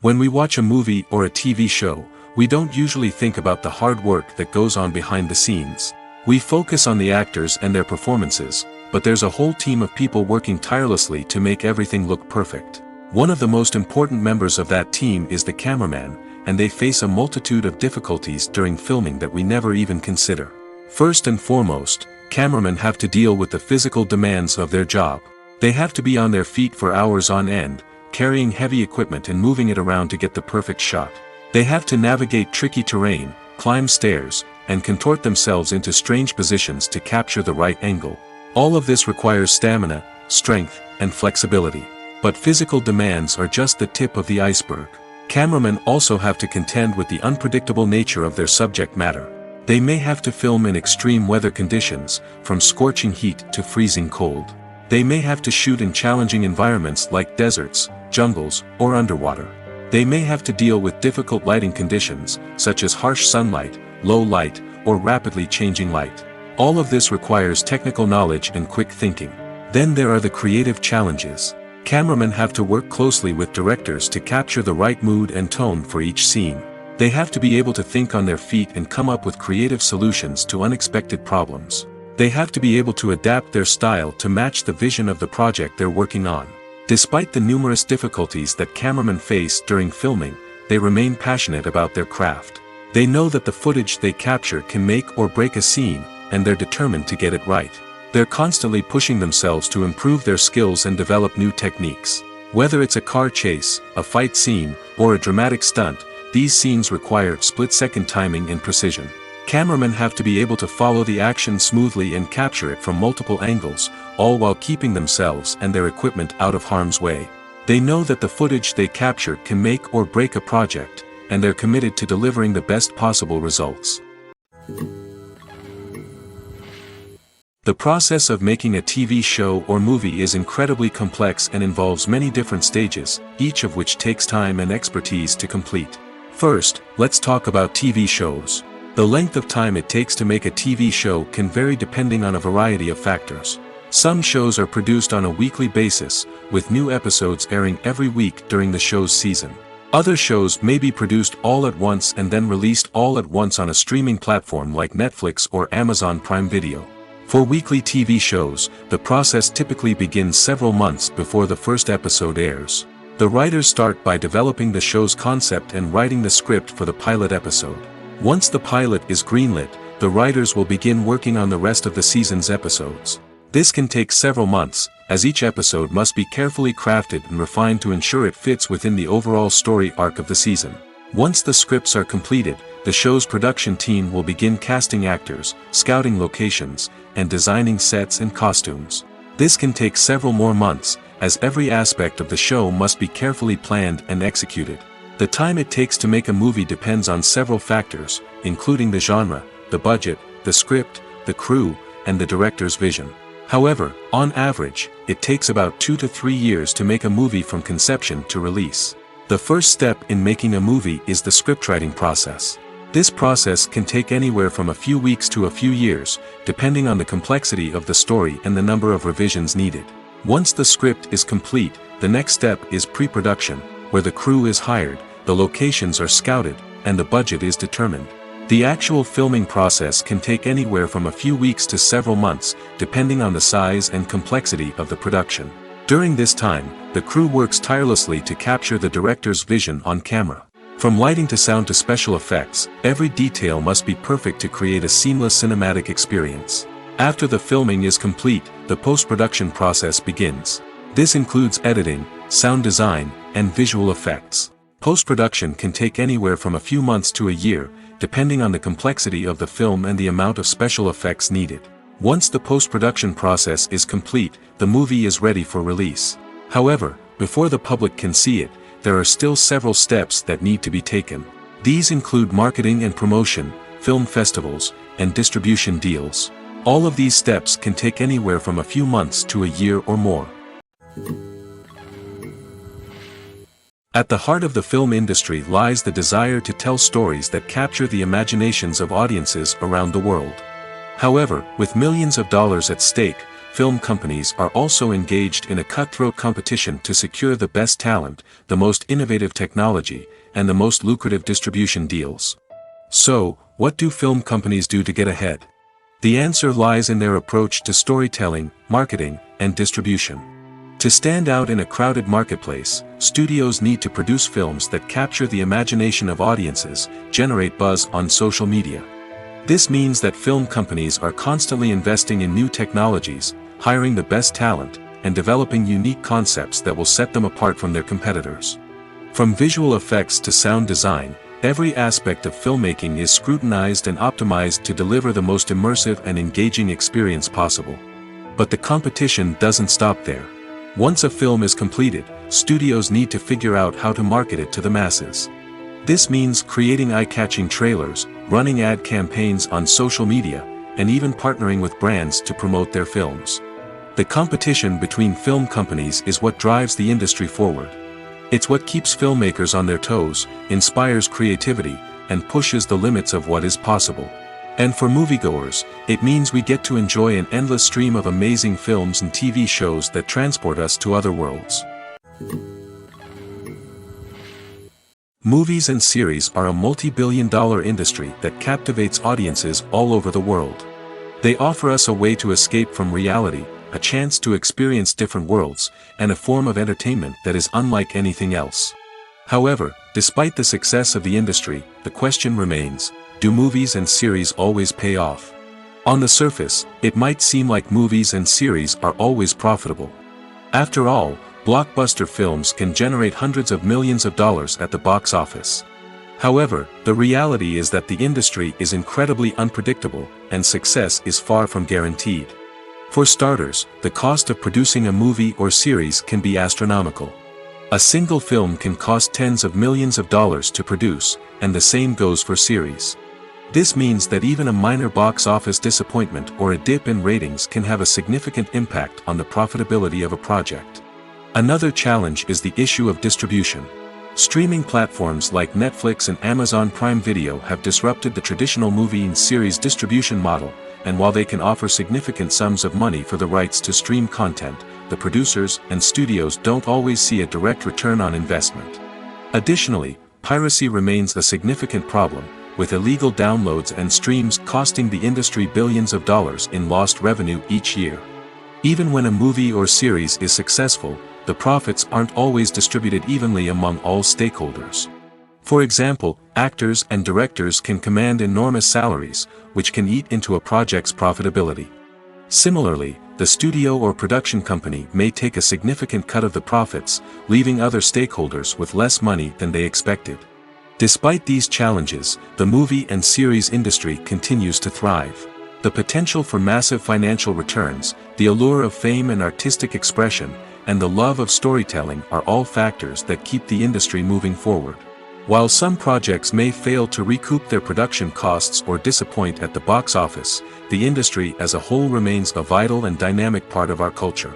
When we watch a movie or a TV show, we don't usually think about the hard work that goes on behind the scenes. We focus on the actors and their performances, but there's a whole team of people working tirelessly to make everything look perfect. One of the most important members of that team is the cameraman, and they face a multitude of difficulties during filming that we never even consider. First and foremost, cameramen have to deal with the physical demands of their job. They have to be on their feet for hours on end, carrying heavy equipment and moving it around to get the perfect shot. They have to navigate tricky terrain, climb stairs, and contort themselves into strange positions to capture the right angle. All of this requires stamina, strength, and flexibility. But physical demands are just the tip of the iceberg. Cameramen also have to contend with the unpredictable nature of their subject matter. They may have to film in extreme weather conditions, from scorching heat to freezing cold. They may have to shoot in challenging environments like deserts, jungles, or underwater. They may have to deal with difficult lighting conditions, such as harsh sunlight, low light, or rapidly changing light. All of this requires technical knowledge and quick thinking. Then there are the creative challenges. Cameramen have to work closely with directors to capture the right mood and tone for each scene. They have to be able to think on their feet and come up with creative solutions to unexpected problems. They have to be able to adapt their style to match the vision of the project they're working on. Despite the numerous difficulties that cameramen face during filming, they remain passionate about their craft. They know that the footage they capture can make or break a scene, and they're determined to get it right. They're constantly pushing themselves to improve their skills and develop new techniques. Whether it's a car chase, a fight scene, or a dramatic stunt, these scenes require split-second timing and precision. Cameramen have to be able to follow the action smoothly and capture it from multiple angles, all while keeping themselves and their equipment out of harm's way. They know that the footage they capture can make or break a project, and they're committed to delivering the best possible results. The process of making a TV show or movie is incredibly complex and involves many different stages, each of which takes time and expertise to complete. First, let's talk about TV shows. The length of time it takes to make a TV show can vary depending on a variety of factors. Some shows are produced on a weekly basis, with new episodes airing every week during the show's season. Other shows may be produced all at once and then released all at once on a streaming platform like Netflix or Amazon Prime Video. For weekly TV shows, the process typically begins several months before the first episode airs. The writers start by developing the show's concept and writing the script for the pilot episode. Once the pilot is greenlit, the writers will begin working on the rest of the season's episodes. This can take several months, as each episode must be carefully crafted and refined to ensure it fits within the overall story arc of the season. Once the scripts are completed, the show's production team will begin casting actors, scouting locations, and designing sets and costumes. This can take several more months, as every aspect of the show must be carefully planned and executed. The time it takes to make a movie depends on several factors, including the genre, the budget, the script, the crew, and the director's vision. However, on average, it takes about 2 to 3 years to make a movie from conception to release. The first step in making a movie is the scriptwriting process. This process can take anywhere from a few weeks to a few years, depending on the complexity of the story and the number of revisions needed. Once the script is complete, the next step is pre-production, where the crew is hired, the locations are scouted, and the budget is determined. The actual filming process can take anywhere from a few weeks to several months, depending on the size and complexity of the production. During this time, the crew works tirelessly to capture the director's vision on camera. From lighting to sound to special effects, every detail must be perfect to create a seamless cinematic experience. After the filming is complete, the post-production process begins. This includes editing, sound design, and visual effects. Post-production can take anywhere from a few months to a year, depending on the complexity of the film and the amount of special effects needed. Once the post-production process is complete, the movie is ready for release. However, before the public can see it, there are still several steps that need to be taken. These include marketing and promotion, film festivals, and distribution deals. All of these steps can take anywhere from a few months to a year or more. At the heart of the film industry lies the desire to tell stories that capture the imaginations of audiences around the world. However, with millions of dollars at stake, film companies are also engaged in a cutthroat competition to secure the best talent, the most innovative technology, and the most lucrative distribution deals. So, what do film companies do to get ahead? The answer lies in their approach to storytelling, marketing, and distribution. To stand out in a crowded marketplace, studios need to produce films that capture the imagination of audiences, generate buzz on social media. This means that film companies are constantly investing in new technologies, hiring the best talent, and developing unique concepts that will set them apart from their competitors. From visual effects to sound design, every aspect of filmmaking is scrutinized and optimized to deliver the most immersive and engaging experience possible. But the competition doesn't stop there. Once a film is completed, studios need to figure out how to market it to the masses. This means creating eye-catching trailers, running ad campaigns on social media, and even partnering with brands to promote their films. The competition between film companies is what drives the industry forward. It's what keeps filmmakers on their toes, inspires creativity, and pushes the limits of what is possible. And for moviegoers, it means we get to enjoy an endless stream of amazing films and TV shows that transport us to other worlds. Movies and series are a multi-billion-dollar industry that captivates audiences all over the world. They offer us a way to escape from reality, a chance to experience different worlds, and a form of entertainment that is unlike anything else. However, despite the success of the industry, the question remains: do movies and series always pay off? On the surface, it might seem like movies and series are always profitable. After all, blockbuster films can generate hundreds of millions of dollars at the box office. However, the reality is that the industry is incredibly unpredictable, and success is far from guaranteed. For starters, the cost of producing a movie or series can be astronomical. A single film can cost tens of millions of dollars to produce, and the same goes for series. This means that even a minor box office disappointment or a dip in ratings can have a significant impact on the profitability of a project. Another challenge is the issue of distribution. Streaming platforms like Netflix and Amazon Prime Video have disrupted the traditional movie and series distribution model, and while they can offer significant sums of money for the rights to stream content, the producers and studios don't always see a direct return on investment. Additionally, piracy remains a significant problem, with illegal downloads and streams costing the industry billions of dollars in lost revenue each year. Even when a movie or series is successful, the profits aren't always distributed evenly among all stakeholders. For example, actors and directors can command enormous salaries, which can eat into a project's profitability. Similarly, the studio or production company may take a significant cut of the profits, leaving other stakeholders with less money than they expected. Despite these challenges, the movie and series industry continues to thrive. The potential for massive financial returns, the allure of fame and artistic expression, and the love of storytelling are all factors that keep the industry moving forward. While some projects may fail to recoup their production costs or disappoint at the box office, the industry as a whole remains a vital and dynamic part of our culture.